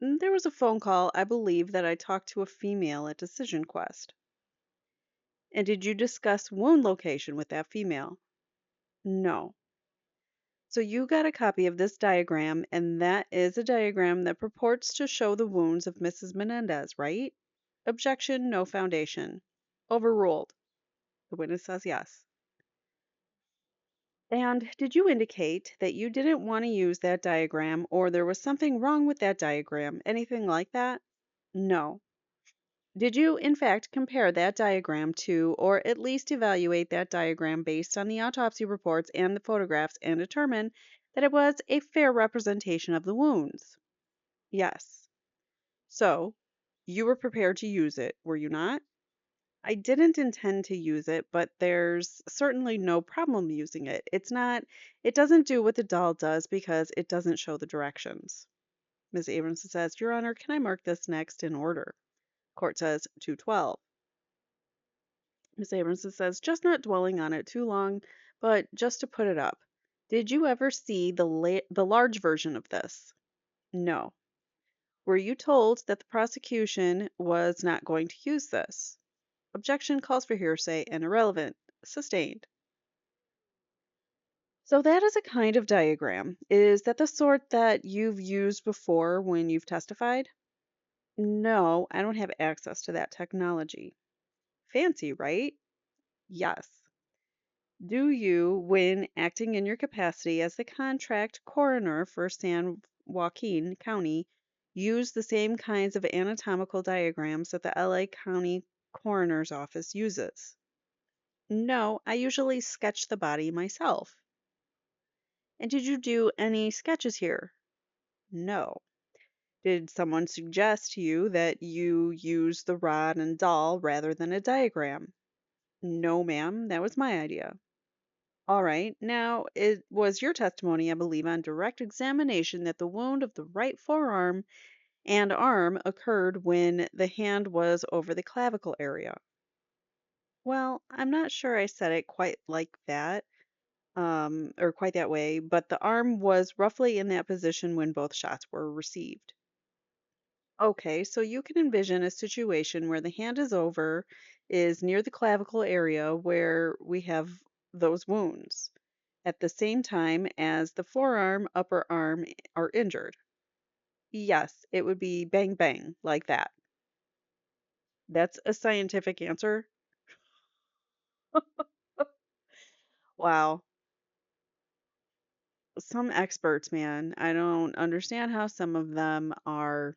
S1: There was a phone call, I believe, that I talked to a female at Decision Quest. And did you discuss wound location with that female? No. So you got a copy of this diagram, and that is a diagram that purports to show the wounds of Mrs. Menendez, right? Objection, no foundation. Overruled. The witness says yes. And did you indicate that you didn't want to use that diagram or there was something wrong with that diagram? Anything like that? No. Did you, in fact, compare that diagram to, or at least evaluate that diagram based on the autopsy reports and the photographs and determine that it was a fair representation of the wounds? Yes. So, you were prepared to use it, were you not? I didn't intend to use it, but there's certainly no problem using it. It doesn't do what the doll does because it doesn't show the directions. Ms. Abramson says, Your Honor, can I mark this next in order? Court says 212. Ms. Abramson says, just not dwelling on it too long, but just to put it up. Did you ever see the large version of this? No. Were you told that the prosecution was not going to use this? Objection calls for hearsay and irrelevant. Sustained. So that is a kind of diagram. Is that the sort that you've used before when you've testified? No, I don't have access to that technology. Fancy, right? Yes. Do you, when acting in your capacity as the contract coroner for San Joaquin County, use the same kinds of anatomical diagrams that the LA County Coroner's Office uses? No, I usually sketch the body myself. And did you do any sketches here? No. Did someone suggest to you that you use the rod and doll rather than a diagram? No, ma'am, that was my idea. All right. Now, it was your testimony, I believe, on direct examination that the wound of the right forearm and arm occurred when the hand was over the clavicle area. Well, I'm not sure I said it quite like that, or quite that way, but the arm was roughly in that position when both shots were received. Okay, so you can envision a situation where the hand is near the clavicle area where we have those wounds, at the same time as the forearm, upper arm are injured. Yes, it would be bang bang like that. That's a scientific answer. Wow. Some experts, man. I don't understand how some of them are.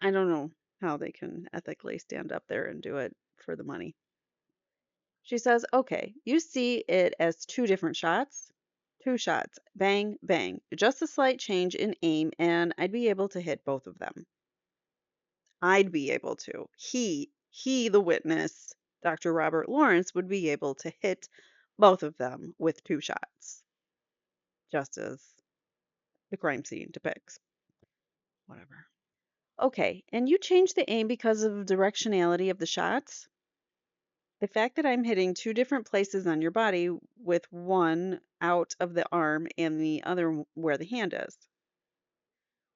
S1: I don't know how they can ethically stand up there and do it for the money. She says, okay, you see it as two different shots? Two shots. Bang, bang. Just a slight change in aim, and I'd be able to hit both of them. I'd be able to. The witness, Dr. Robert Lawrence, would be able to hit both of them with two shots, just as the crime scene depicts. Whatever. Okay, and you changed the aim because of directionality of the shots? The fact that I'm hitting two different places on your body with one out of the arm and the other where the hand is.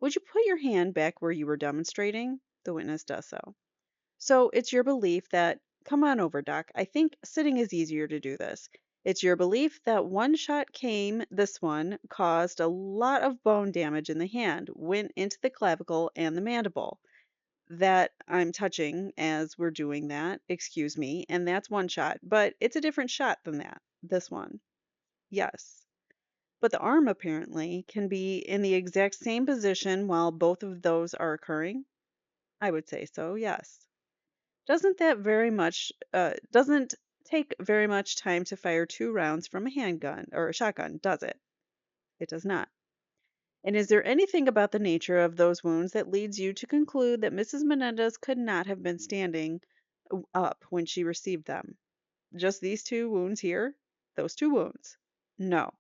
S1: Would you put your hand back where you were demonstrating? The witness does so. So it's your belief that, come on over, Doc. I think sitting is easier to do this. It's your belief that one shot this one caused a lot of bone damage in the hand, went into the clavicle and the mandible. That I'm touching as we're doing that, excuse me, and that's one shot, but it's a different shot than that, this one. Yes. But the arm apparently can be in the exact same position while both of those are occurring? I would say so, yes. Doesn't take very much time to fire 2 rounds from a handgun or a shotgun, does it? It does not. And is there anything about the nature of those wounds that leads you to conclude that Mrs. Menendez could not have been standing up when she received them? Just these 2 wounds here? Those 2 wounds? No.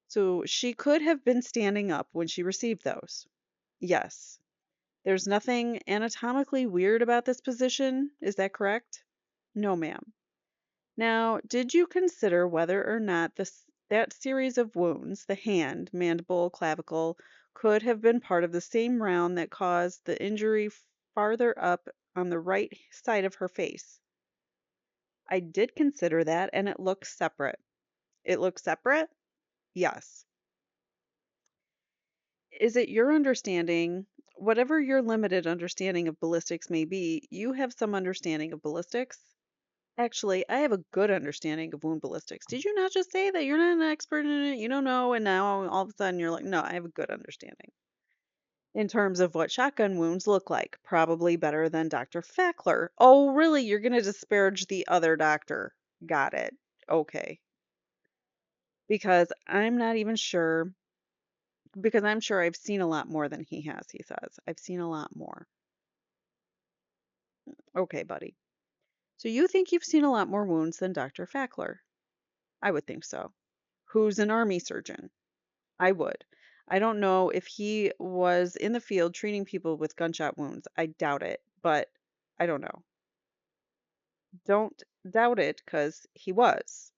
S1: So she could have been standing up when she received those? Yes. There's nothing anatomically weird about this position, is that correct? No, ma'am. Now, did you consider whether or not that series of wounds, the hand, mandible, clavicle, could have been part of the same round that caused the injury farther up on the right side of her face? I did consider that, and it looks separate. It looks separate? Yes. Is it your understanding, whatever your limited understanding of ballistics may be, you have some understanding of ballistics? Actually, I have a good understanding of wound ballistics. Did you not just say that you're not an expert in it? You don't know, and now all of a sudden you're like, no, I have a good understanding. In terms of what shotgun wounds look like, probably better than Dr. Fackler. Oh, really? You're going to disparage the other doctor. Got it. Okay. Because I'm not even sure, because I'm sure I've seen a lot more than he has, he says. I've seen a lot more. Okay, buddy. So you think you've seen a lot more wounds than Dr. Fackler? I would think so. Who's an army surgeon? I would. I don't know if he was in the field treating people with gunshot wounds. I doubt it, but I don't know. Don't doubt it because he was.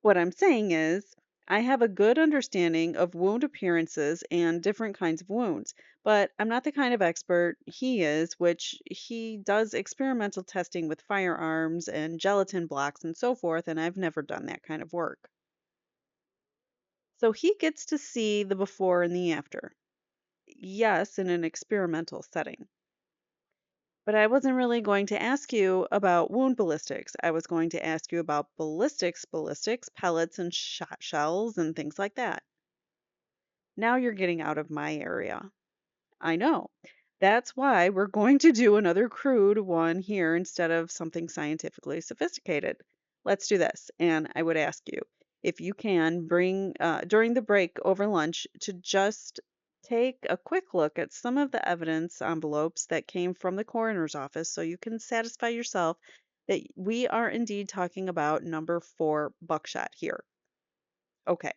S1: What I'm saying is, I have a good understanding of wound appearances and different kinds of wounds, but I'm not the kind of expert he is, which he does experimental testing with firearms and gelatin blocks and so forth, and I've never done that kind of work. So he gets to see the before and the after. Yes, in an experimental setting. But I wasn't really going to ask you about wound ballistics. I was going to ask you about ballistics, pellets, and shot shells, and things like that. Now you're getting out of my area. I know. That's why we're going to do another crude one here instead of something scientifically sophisticated. Let's do this. And I would ask you if you can bring during the break over lunch to just take a quick look at some of the evidence envelopes that came from the coroner's office so you can satisfy yourself that we are indeed talking about number 4 buckshot here. Okay.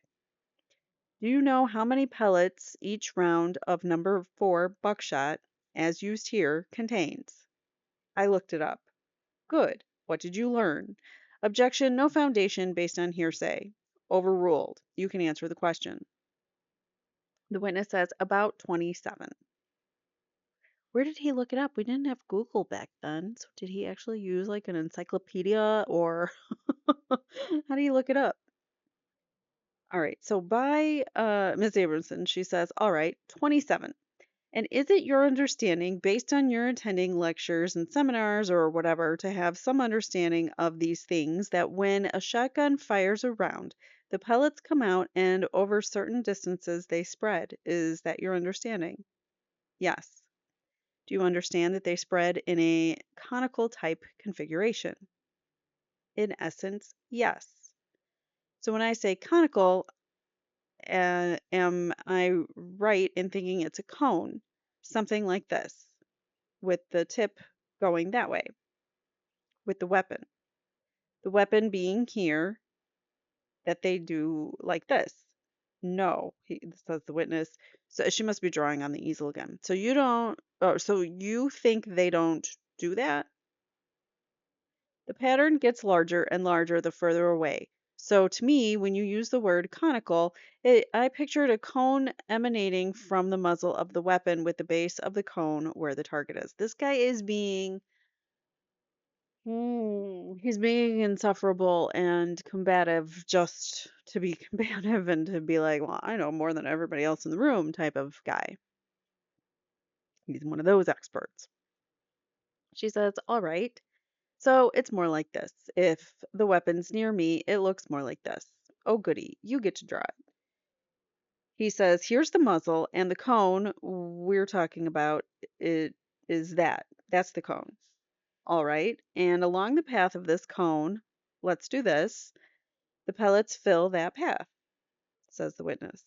S1: Do you know how many pellets each round of number 4 buckshot, as used here, contains? I looked it up. Good. What did you learn? Objection, no foundation based on hearsay. Overruled. You can answer the question. The witness says about 27. Where did he look it up? We didn't have Google back then. So did he actually use like an encyclopedia or how do you look it up? All right. So by Ms. Abramson, she says, all right, 27. And is it your understanding, based on your attending lectures and seminars or whatever, to have some understanding of these things that when a shotgun fires a round, the pellets come out and over certain distances they spread? Is that your understanding? Yes. Do you understand that they spread in a conical type configuration? In essence, yes. So when I say conical, am I right in thinking it's a cone? Something like this, with the tip going that way, with the weapon. The weapon being here, that they do like this. No, says the witness. So she must be drawing on the easel again. So you don't, oh, so you think they don't do that? The pattern gets larger and larger the further away. So to me, when you use the word conical, I pictured a cone emanating from the muzzle of the weapon with the base of the cone where the target is. This guy is being, he's being insufferable and combative just to be combative and to be like, well, I know more than everybody else in the room type of guy. He's one of those experts. She says, all right. So it's more like this. If the weapon's near me, it looks more like this. Oh, goody, you get to draw it. He says, here's the muzzle, and the cone we're talking about it is that. That's the cone. All right. And along the path of this cone, let's do this. The pellets fill that path, says the witness.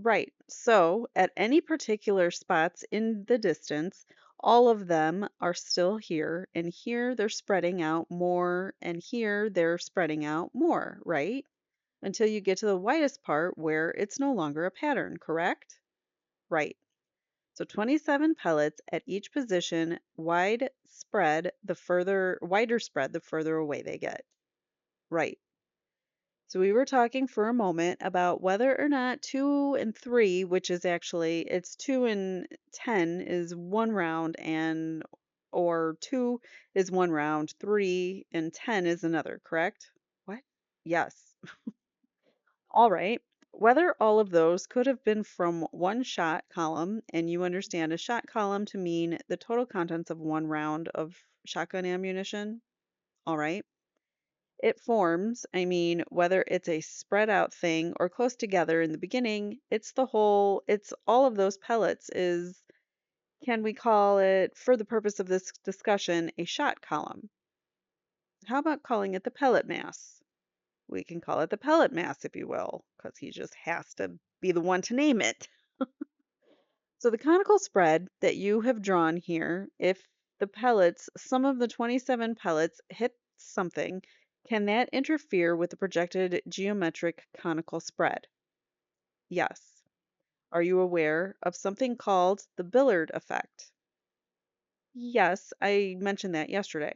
S1: Right. So at any particular spots in the distance, all of them are still here, and here they're spreading out more, and here they're spreading out more, right? Until you get to the widest part where it's no longer a pattern, correct? Right. So 27 pellets at each position, wider spread the further away they get. Right. So we were talking for a moment about whether or not 2 and 3, which is actually it's 2 and 10 is one round and or 2 is one round, 3 and 10 is another, correct? What? Yes. All right. Whether all of those could have been from one shot column, and you understand a shot column to mean the total contents of one round of shotgun ammunition. All right. It forms, I mean, whether it's a spread out thing or close together in the beginning, it's all of those pellets is, can we call it, for the purpose of this discussion, a shot column? How about calling it the pellet mass? We can call it the pellet mass, if you will, because he just has to be the one to name it. So the conical spread that you have drawn here, if the pellets, some of the 27 pellets hit something, can that interfere with the projected geometric conical spread? Yes. Are you aware of something called the Billard effect? Yes, I mentioned that yesterday.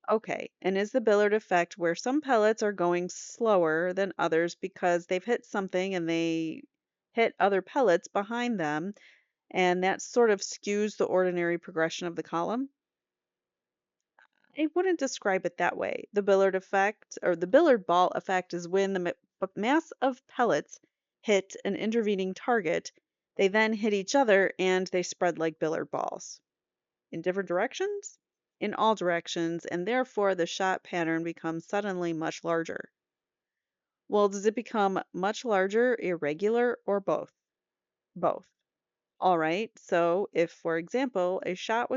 S1: Okay, and is the Billard effect where some pellets are going slower than others because they've hit something and they hit other pellets behind them, and that sort of skews the ordinary progression of the column? I wouldn't describe it that way. The Billard effect, or the Billard ball effect, is when the mass of pellets hit an intervening target. They then hit each other and they spread like Billard balls. In different directions? In all directions, and therefore the shot pattern becomes suddenly much larger. Well, does it become much larger, irregular, or both? Both. All right. So, if, for example, a round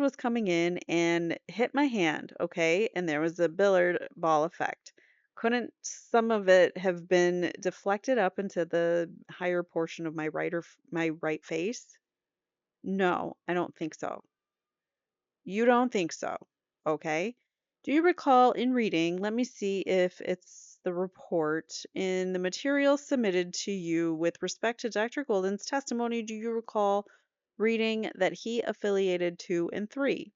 S1: was coming in and hit my hand, okay, and there was a Billard ball effect, couldn't some of it have been deflected up into the higher portion of my right face? No, I don't think so. You don't think so. Okay. Do you recall in reading, let me see if it's the report in the material submitted to you with respect to Dr. Golden's testimony, do you recall reading that he affiliated 2 and 3?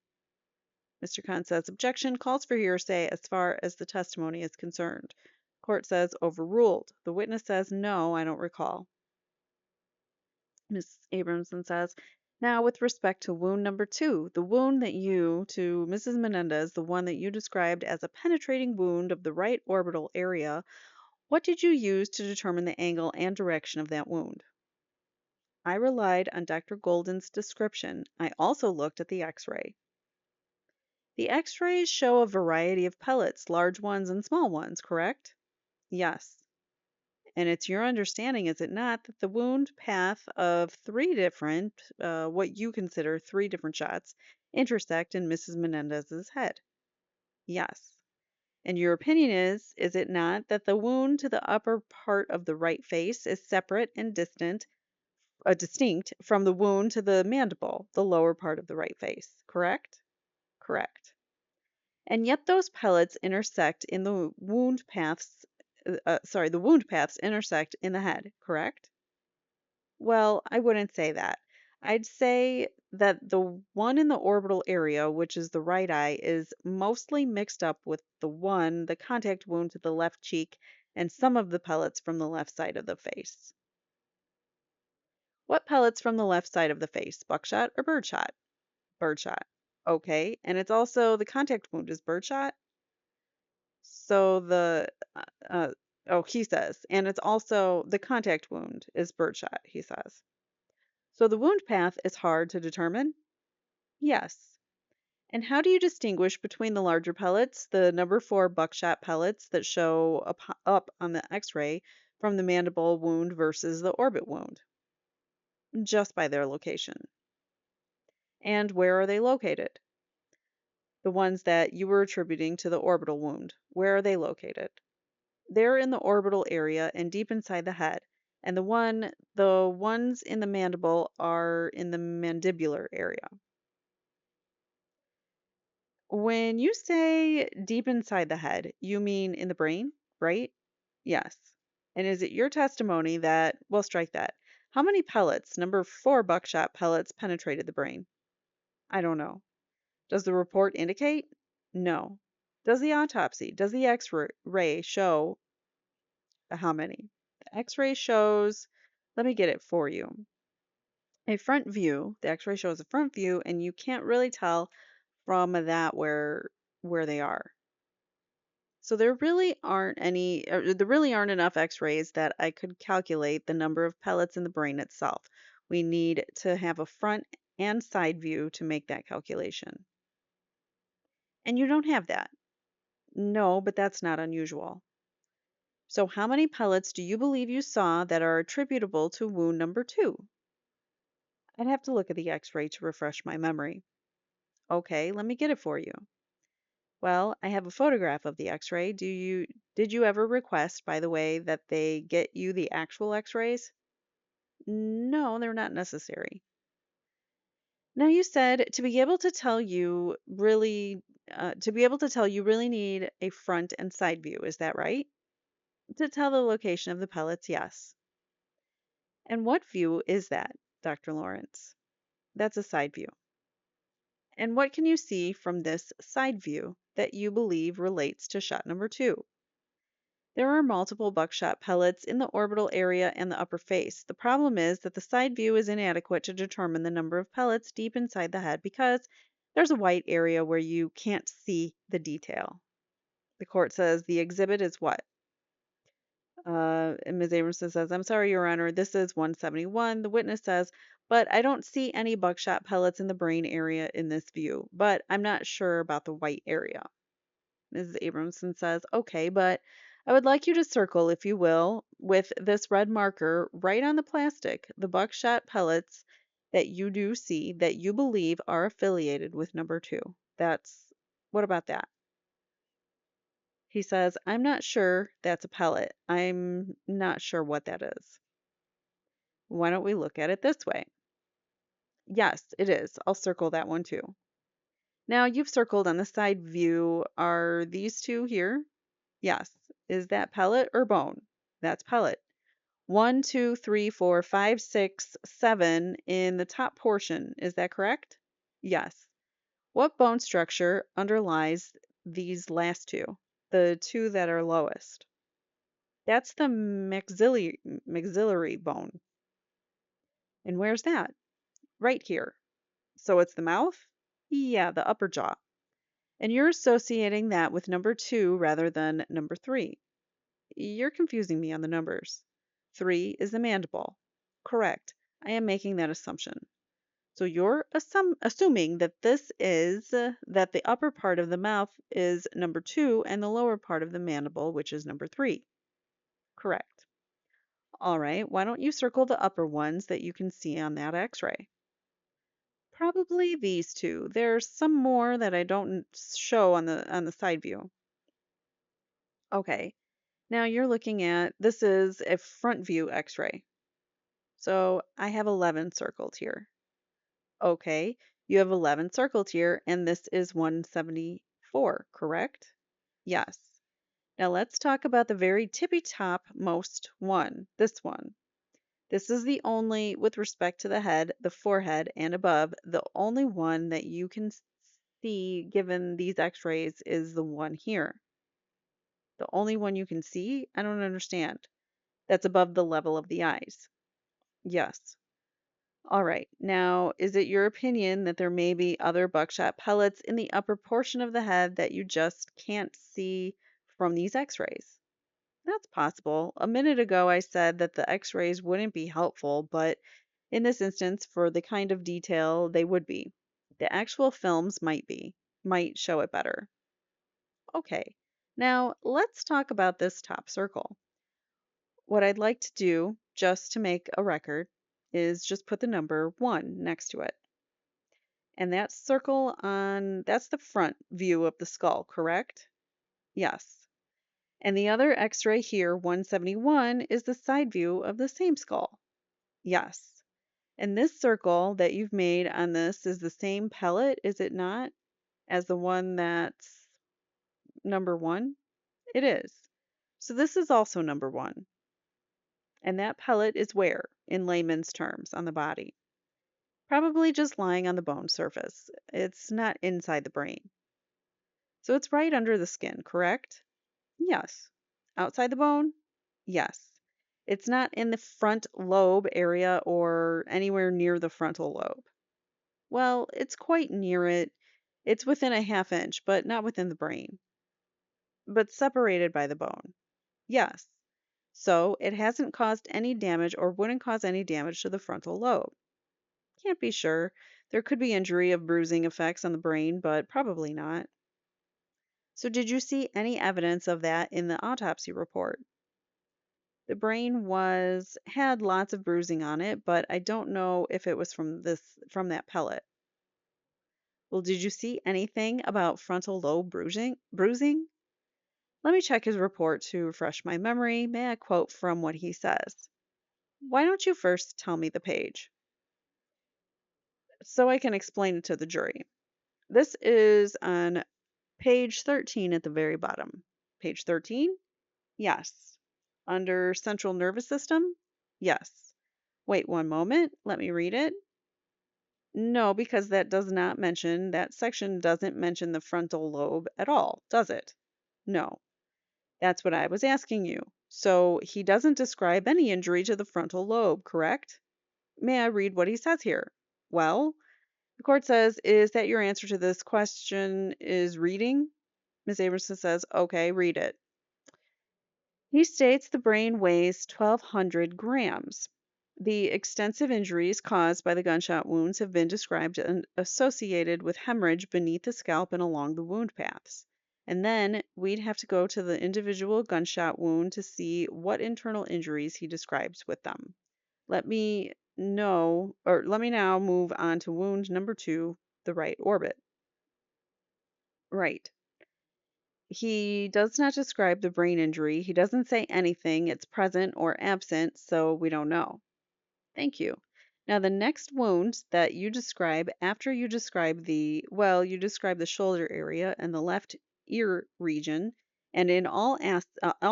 S1: Mr. Khan says objection calls for hearsay as far as the testimony is concerned. Court says overruled. The witness says no, I don't recall. Ms. Abramson says, now with respect to wound number 2, the wound that you, to Mrs. Menendez, the one that you described as a penetrating wound of the right orbital area, what did you use to determine the angle and direction of that wound? I relied on Dr. Golden's description. I also looked at the x-ray. The x-rays show a variety of pellets, large ones and small ones, correct? Yes. And it's your understanding, is it not, that the wound path of what you consider 3 different shots, intersect in Mrs. Menendez's head? Yes. And your opinion is it not, that the wound to the upper part of the right face is separate and distinct from the wound to the mandible, the lower part of the right face, correct? Correct. And yet those pellets intersect in the wound paths intersect in the head, correct? Well, I wouldn't say that. I'd say that the one in the orbital area, which is the right eye, is mostly mixed up with the contact wound to the left cheek, and some of the pellets from the left side of the face. What pellets from the left side of the face? Buckshot or birdshot? Birdshot. Okay, and it's also the contact wound is birdshot. So uh, uh, he says, and it's also the contact wound is birdshot, he says. So the wound path is hard to determine? Yes. And how do you distinguish between the larger pellets, the number 4 buckshot pellets that show up on the x-ray, from the mandible wound versus the orbit wound? Just by their location. And where are they located? The ones that you were attributing to the orbital wound, where are they located? They're in the orbital area and deep inside the head, and the ones in the mandible are in the mandibular area. When you say deep inside the head, you mean in the brain, right? Yes. And is it your testimony that, well, strike that. How many pellets, number 4 buckshot pellets, penetrated the brain? I don't know. Does the report indicate? No. Does the x-ray show how many? The x-ray shows, let me get it for you. A front view, the x-ray shows a front view, and you can't really tell from that where they are. So there really aren't enough x-rays that I could calculate the number of pellets in the brain itself. We need to have a front and side view to make that calculation. And you don't have that. No, but that's not unusual. So how many pellets do you believe you saw that are attributable to wound number 2? I'd have to look at the x-ray to refresh my memory. Okay, let me get it for you. Well, I have a photograph of the x-ray. Did you ever request, by the way, that they get you the actual x-rays? No, they're not necessary. Now you said to be able to tell you really need a front and side view, is that right? To tell the location of the pellets, yes. And what view is that, Dr. Lawrence? That's a side view. And what can you see from this side view that you believe relates to shot number 2? There are multiple buckshot pellets in the orbital area and the upper face. The problem is that the side view is inadequate to determine the number of pellets deep inside the head because there's a white area where you can't see the detail. The court says the exhibit is what? And Ms. Abramson says, I'm sorry, Your Honor, this is 171. The witness says, but I don't see any buckshot pellets in the brain area in this view, but I'm not sure about the white area. Mrs. Abramson says, okay, but I would like you to circle, if you will, with this red marker right on the plastic, the buckshot pellets that you do see that you believe are affiliated with number 2. What about that? He says, I'm not sure that's a pellet. I'm not sure what that is. Why don't we look at it this way? Yes, it is. I'll circle that one too. Now you've circled on the side view. Are these two here? Yes. Is that pellet or bone? That's pellet. 1, 2, 3, 4, 5, 6, 7 in the top portion. Is that correct? Yes. What bone structure underlies these last two? The two that are lowest. That's the maxillary bone. And where's that? Right here. So it's the mouth? Yeah, the upper jaw. And you're associating that with number 2 rather than number 3. You're confusing me on the numbers. 3 is the mandible. Correct. I am making that assumption. So you're assuming that that the upper part of the mouth is number 2 and the lower part of the mandible, which is number 3. Correct. All right, why don't you circle the upper ones that you can see on that x-ray? Probably these two. There's some more that I don't show on the side view. Okay. Now you're looking at this is a front view x-ray. So I have 11 circled here. Okay. You have 11 circled here and this is 174, correct? Yes. Now let's talk about the very tippy top most one, this one. This is the only, with respect to the head, the forehead, and above, the only one that you can see given these x-rays is the one here. The only one you can see? I don't understand. That's above the level of the eyes. Yes. All right. Now, is it your opinion that there may be other buckshot pellets in the upper portion of the head that you just can't see from these x-rays? That's possible. A minute ago, I said that the x-rays wouldn't be helpful, but in this instance, for the kind of detail, they would be. The actual films might show it better. Okay, now let's talk about this top circle. What I'd like to do, just to make a record, is just put the number 1 next to it. And that's the front view of the skull, correct? Yes. And the other x-ray here, 171, is the side view of the same skull. Yes. And this circle that you've made on this is the same pellet, is it not, as the one that's number 1? It is. So this is also number 1. And that pellet is where, in layman's terms, on the body? Probably just lying on the bone surface. It's not inside the brain. So it's right under the skin, correct? Yes. Outside the bone? Yes. It's not in the front lobe area or anywhere near the frontal lobe. Well, it's quite near it. It's within a half inch, but not within the brain. but separated by the bone. Yes. So it hasn't caused any damage or wouldn't cause any damage to the frontal lobe. Can't be sure. There could be injury of bruising effects on the brain, but probably not. So did you see any evidence of that in the autopsy report? The brain had lots of bruising on it, but I don't know if it was from that pellet. Well, did you see anything about frontal lobe bruising? Let me check his report to refresh my memory. May I quote from what he says? Why don't you first tell me the page so I can explain it to the jury? This is on page 13 at the very bottom. Page 13? Yes. Under central nervous system? Yes. Wait one moment. Let me read it. No, because that section doesn't mention the frontal lobe at all, does it? No. That's what I was asking you. So he doesn't describe any injury to the frontal lobe, correct? May I read what he says here? Well, the court says, is that your answer to this question is reading? Ms. Abrahamson says, okay, read it. He states the brain weighs 1,200 grams. The extensive injuries caused by the gunshot wounds have been described and associated with hemorrhage beneath the scalp and along the wound paths. And then we'd have to go to the individual gunshot wound to see what internal injuries he describes with them. Let me now move on to wound number 2, the right orbit. Right. He does not describe the brain injury. He doesn't say anything. It's present or absent, so we don't know. Thank you. Now, the next wound that you describe after you describe you describe the shoulder area and the left ear region, and in all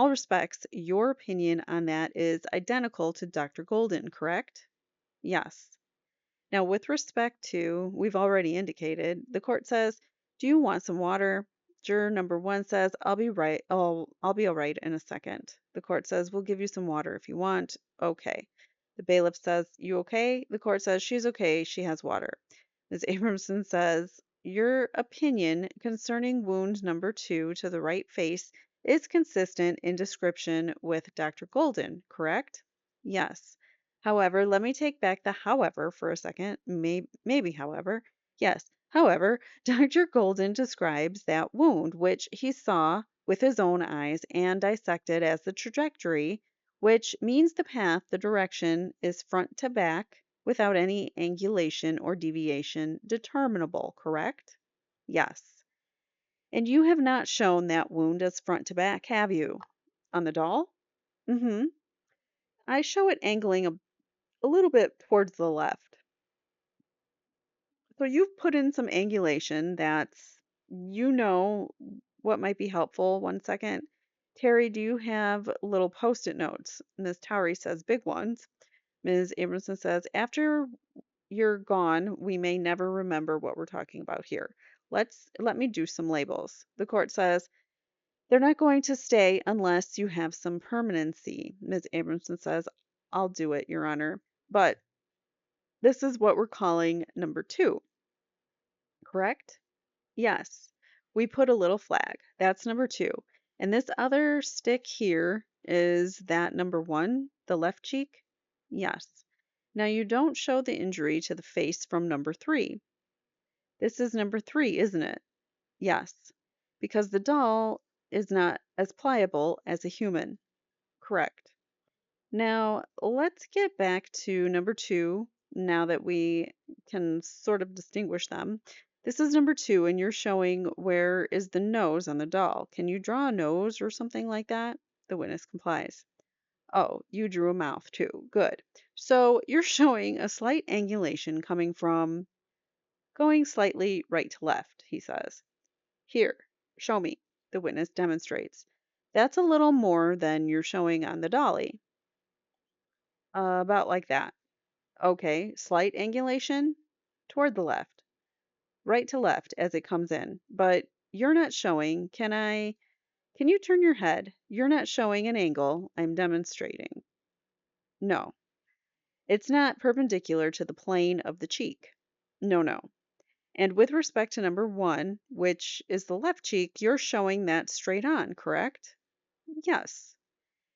S1: respects, your opinion on that is identical to Dr. Golden, correct? Yes. Now, with respect to, we've already indicated, the court says, do you want some water? Juror number 1 says, I'll be all right in a second. The court says, we'll give you some water if you want. Okay. The bailiff says, you okay? The court says, she's okay. She has water. Ms. Abramson says, your opinion concerning wound number 2 to the right face is consistent in description with Dr. Golden, correct? Yes. However, let me take back the however for a second. Maybe, however. Yes. However, Dr. Golden describes that wound, which he saw with his own eyes and dissected as the trajectory, which means the path, the direction is front to back without any angulation or deviation determinable, correct? Yes. And you have not shown that wound as front to back, have you? On the doll? Mm-hmm. I show it angling a little bit towards the left. So you've put in some angulation that's, what might be helpful. One second. Terry, do you have little post-it notes? Ms. Towery says big ones. Ms. Abramson says, after you're gone, we may never remember what we're talking about here. Let me do some labels. The court says, they're not going to stay unless you have some permanency. Ms. Abramson says, I'll do it, Your Honor. But this is what we're calling number 2, correct? Yes. We put a little flag. That's number 2. And this other stick here is that number 1, the left cheek? Yes. Now you don't show the injury to the face from number 3. This is number 3, isn't it? Yes. Because the doll is not as pliable as a human. Correct. Now, let's get back to number 2 now that we can sort of distinguish them. This is number 2, and you're showing where is the nose on the doll. Can you draw a nose or something like that? The witness complies. Oh, you drew a mouth too. Good. So you're showing a slight angulation going slightly right to left, he says. Here, show me. The witness demonstrates. That's a little more than you're showing on the dolly. About like that. Okay, slight angulation toward the left, right to left as it comes in. But you're not showing. Can you turn your head? You're not showing an angle. I'm demonstrating. No, it's not perpendicular to the plane of the cheek. No, no. And with respect to number 1, which is the left cheek, you're showing that straight on, correct? Yes.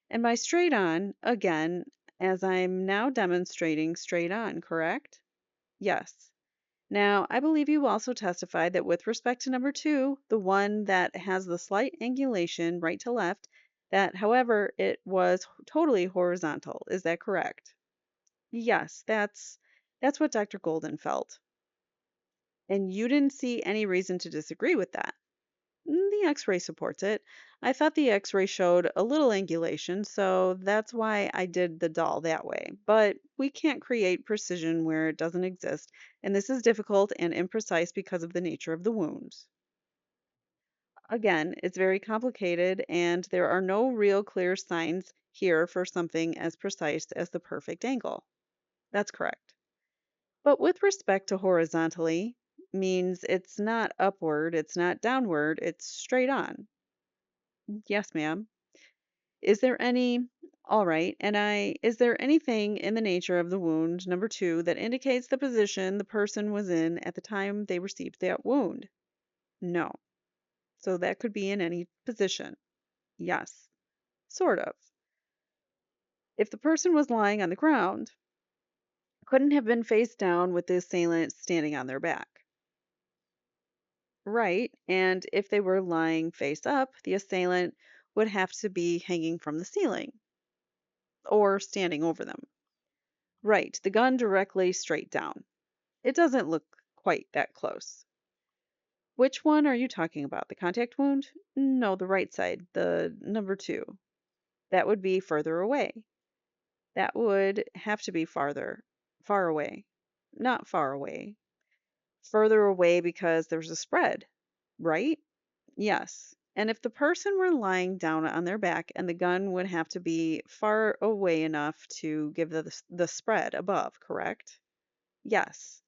S1: And by straight on, again, as I'm now demonstrating straight on, correct? Yes. Now, I believe you also testified that with respect to number 2, the one that has the slight angulation right to left, that however, it was totally horizontal. Is that correct? Yes, that's what Dr. Golden felt. And you didn't see any reason to disagree with that. The x-ray supports it. I thought the x-ray showed a little angulation, so that's why I did the doll that way. But we can't create precision where it doesn't exist, and this is difficult and imprecise because of the nature of the wound. Again, it's very complicated, and there are no real clear signs here for something as precise as the perfect angle. That's correct. But with respect to horizontally, means it's not upward, it's not downward, it's straight on. Yes, ma'am. Is there any, all right, is there anything in the nature of the wound, number 2, that indicates the position the person was in at the time they received that wound? No. So that could be in any position. Yes. Sort of. If the person was lying on the ground, couldn't have been face down with the assailant standing on their back. Right. And if they were lying face up, the assailant would have to be hanging from the ceiling or standing over them. Right. The gun directly straight down. It doesn't look quite that close. Which one are you talking about? The contact wound? No, the right side, the number 2. That would be further away. That would have to be far away. Not far away. Further away because there's a spread, right? Yes. And if the person were lying down on their back and the gun would have to be far away enough to give the spread above, correct? Yes.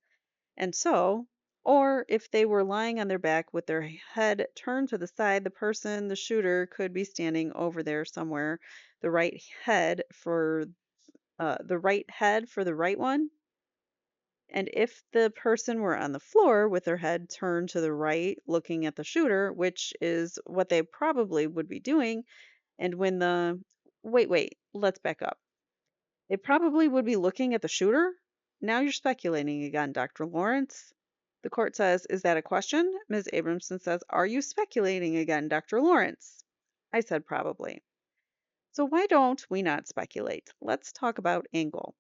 S1: And so, or if they were lying on their back with their head turned to the side, the shooter, could be standing over there somewhere, the right head for the right one. And if the person were on the floor with their head turned to the right, looking at the shooter, which is what they probably would be doing, and when the wait, let's back up. They probably would be looking at the shooter. Now you're speculating again, Dr. Lawrence. The court says, "Is that a question?" Ms. Abramson says, "Are you speculating again, Dr. Lawrence?" I said, "Probably." So why don't we not speculate? Let's talk about angle.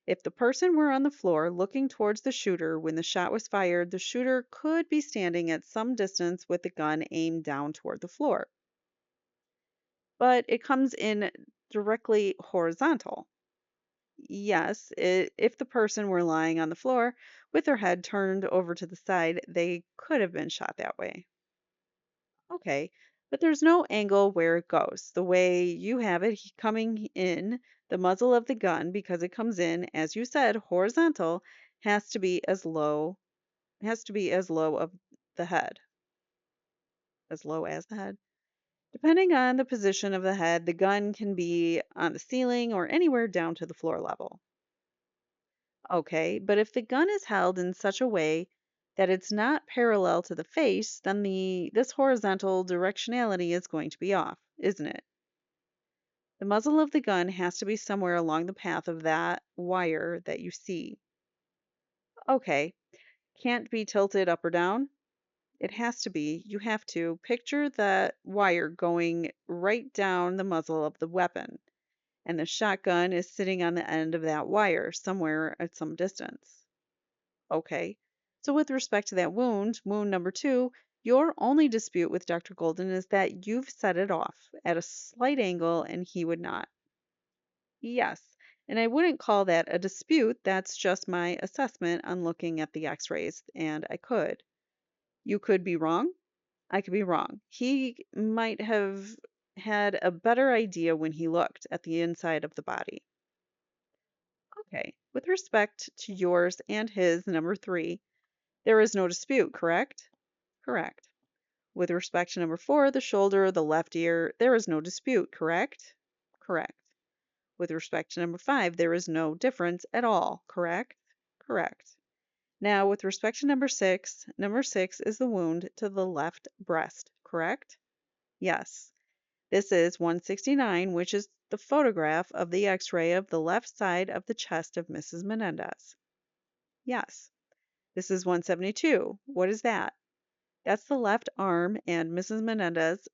S1: If the person were on the floor looking towards the shooter when the shot was fired, the shooter could be standing at some distance with the gun aimed down toward the floor. But it comes in directly horizontal. Yes, if the person were lying on the floor with their head turned over to the side, they could have been shot that way. Okay, but there's no angle where it goes. The way you have it coming in, the muzzle of the gun, because it comes in, as you said, horizontal, has to be as low of the head, as low as the head. Depending on the position of the head, the gun can be on the ceiling or anywhere down to the floor level. Okay, but if the gun is held in such a way that it's not parallel to the face, then this horizontal directionality is going to be off, isn't it? The muzzle of the gun has to be somewhere along the path of that wire that you see. Okay, can't be tilted up or down. It has to be. You have to picture that wire going right down the muzzle of the weapon, and the shotgun is sitting on the end of that wire somewhere at some distance. Okay. So with respect to that wound number 2, your only dispute with Dr. Golden is that you've set it off at a slight angle and he would not. Yes. And I wouldn't call that a dispute. That's just my assessment on looking at the x-rays, and I could. You could be wrong. I could be wrong. He might have had a better idea when he looked at the inside of the body. Okay. With respect to yours and his, number 3, there is no dispute, correct? Correct. With respect to number 4, the shoulder, the left ear, there is no dispute, correct? Correct. With respect to number 5, there is no difference at all, correct? Correct. Now, with respect to number 6 is the wound to the left breast, correct? Yes. This is 169, which is the photograph of the x-ray of the left side of the chest of Mrs. Menendez. Yes. This is 172. What is that? That's the left arm and Mrs. Menendez,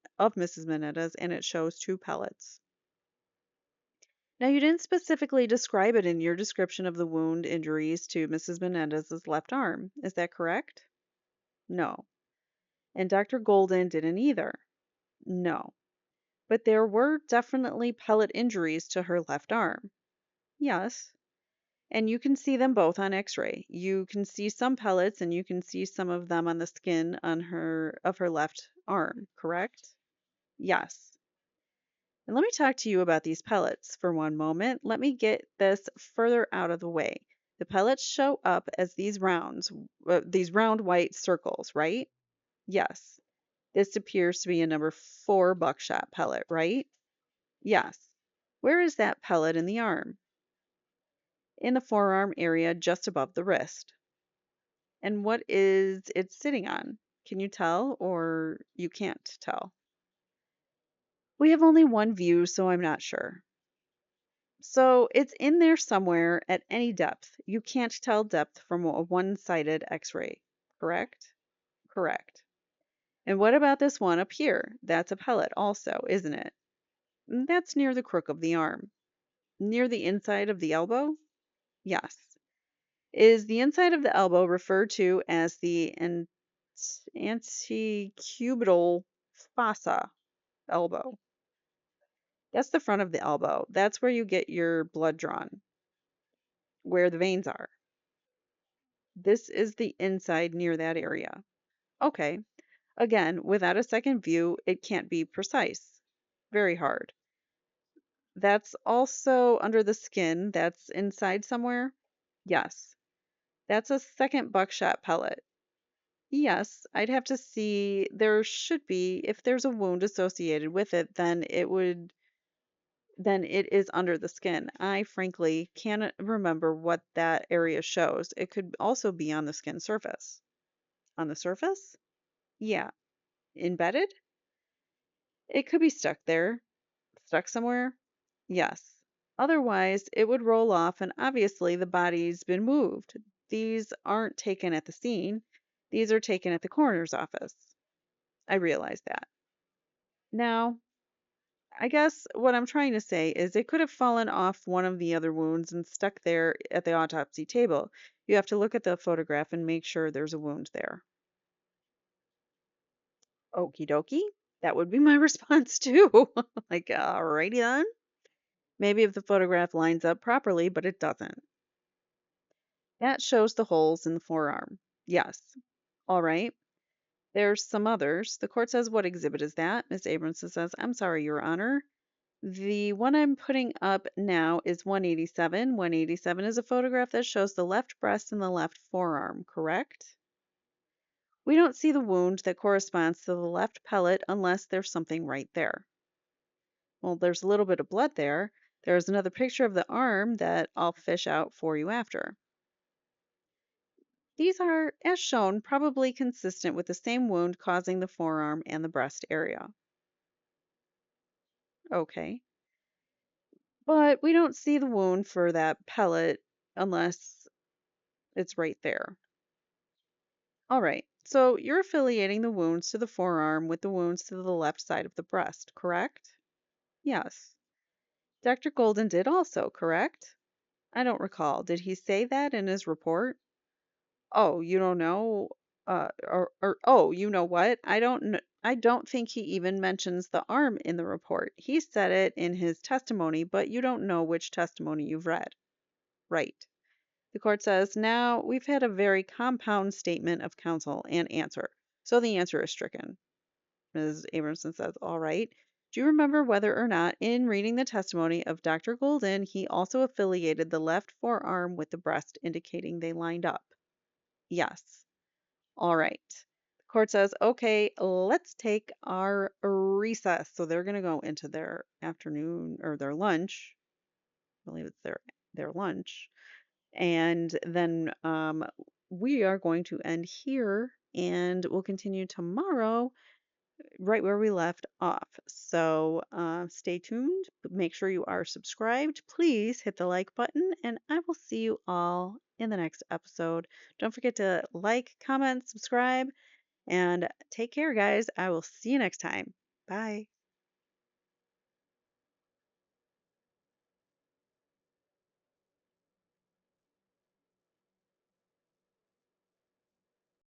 S1: and it shows 2 pellets. Now, you didn't specifically describe it in your description of the wound injuries to Mrs. Menendez's left arm. Is that correct? No. And Dr. Golden didn't either. No. But there were definitely pellet injuries to her left arm. Yes. And you can see them both on x-ray. You can see some pellets and you can see some of them on the skin on her left arm, correct? Yes. And let me talk to you about these pellets for one moment. Let me get this further out of the way. The pellets show up as these round white circles, right? Yes. This appears to be a number 4 buckshot pellet, right? Yes. Where is that pellet in the arm? In the forearm area just above the wrist. And what is it sitting on? Can you tell or you can't tell? We have only one view, so I'm not sure. So it's in there somewhere at any depth. You can't tell depth from a one-sided x-ray, correct? Correct. And what about this one up here? That's a pellet also, isn't it? That's near the crook of the arm. Near the inside of the elbow? Yes. Is the inside of the elbow referred to as the antecubital fossa elbow? That's the front of the elbow. That's where you get your blood drawn, where the veins are. This is the inside near that area. Okay. Again, without a second view, it can't be precise. Very hard. That's also under the skin. That's inside somewhere? Yes. That's a second buckshot pellet. Yes, I'd have to see. There should be, if there's a wound associated with it, then it is under the skin. I frankly can't remember what that area shows. It could also be on the skin surface. On the surface? Yeah. Embedded? It could be stuck there. Stuck somewhere? Yes. Otherwise, it would roll off, and obviously the body's been moved. These aren't taken at the scene, these are taken at the coroner's office. I realize that. Now, I guess what I'm trying to say is it could have fallen off one of the other wounds and stuck there at the autopsy table. You have to look at the photograph and make sure there's a wound there. Okie dokie. That would be my response too. Like, alrighty then. Maybe if the photograph lines up properly, but it doesn't. That shows the holes in the forearm. Yes. All right. There's some others. The court says, what exhibit is that? Ms. Abramson says, I'm sorry, Your Honor. The one I'm putting up now is 187. 187 is a photograph that shows the left breast and the left forearm, correct? We don't see the wound that corresponds to the left pellet unless there's something right there. Well, there's a little bit of blood there. There's another picture of the arm that I'll fish out for you after. These are, as shown, probably consistent with the same wound causing the forearm and the breast area. Okay. But we don't see the wound for that pellet unless it's right there. All right. So you're affiliating the wounds to the forearm with the wounds to the left side of the breast, correct? Yes. Dr. Golden did also, correct? I don't recall. Did he say that in his report? Oh, you don't know? Oh, you know what? I don't think he even mentions the arm in the report. He said it in his testimony, but you don't know which testimony you've read. Right. The court says, now we've had a very compound statement of counsel and answer. So the answer is stricken. Ms. Abramson says, all right. Do you remember whether or not, in reading the testimony of Dr. Golden, he also affiliated the left forearm with the breast, indicating they lined up? Yes. All right. The court says, okay, let's take our recess. So they're going to go into their afternoon or their lunch. I believe it's their lunch. And then we are going to end here and we'll continue tomorrow right where we left off. So stay tuned. Make sure you are subscribed. Please hit the like button, and I will see you all in the next episode. Don't forget to like, comment, subscribe, and take care, guys. I will see you next time. Bye.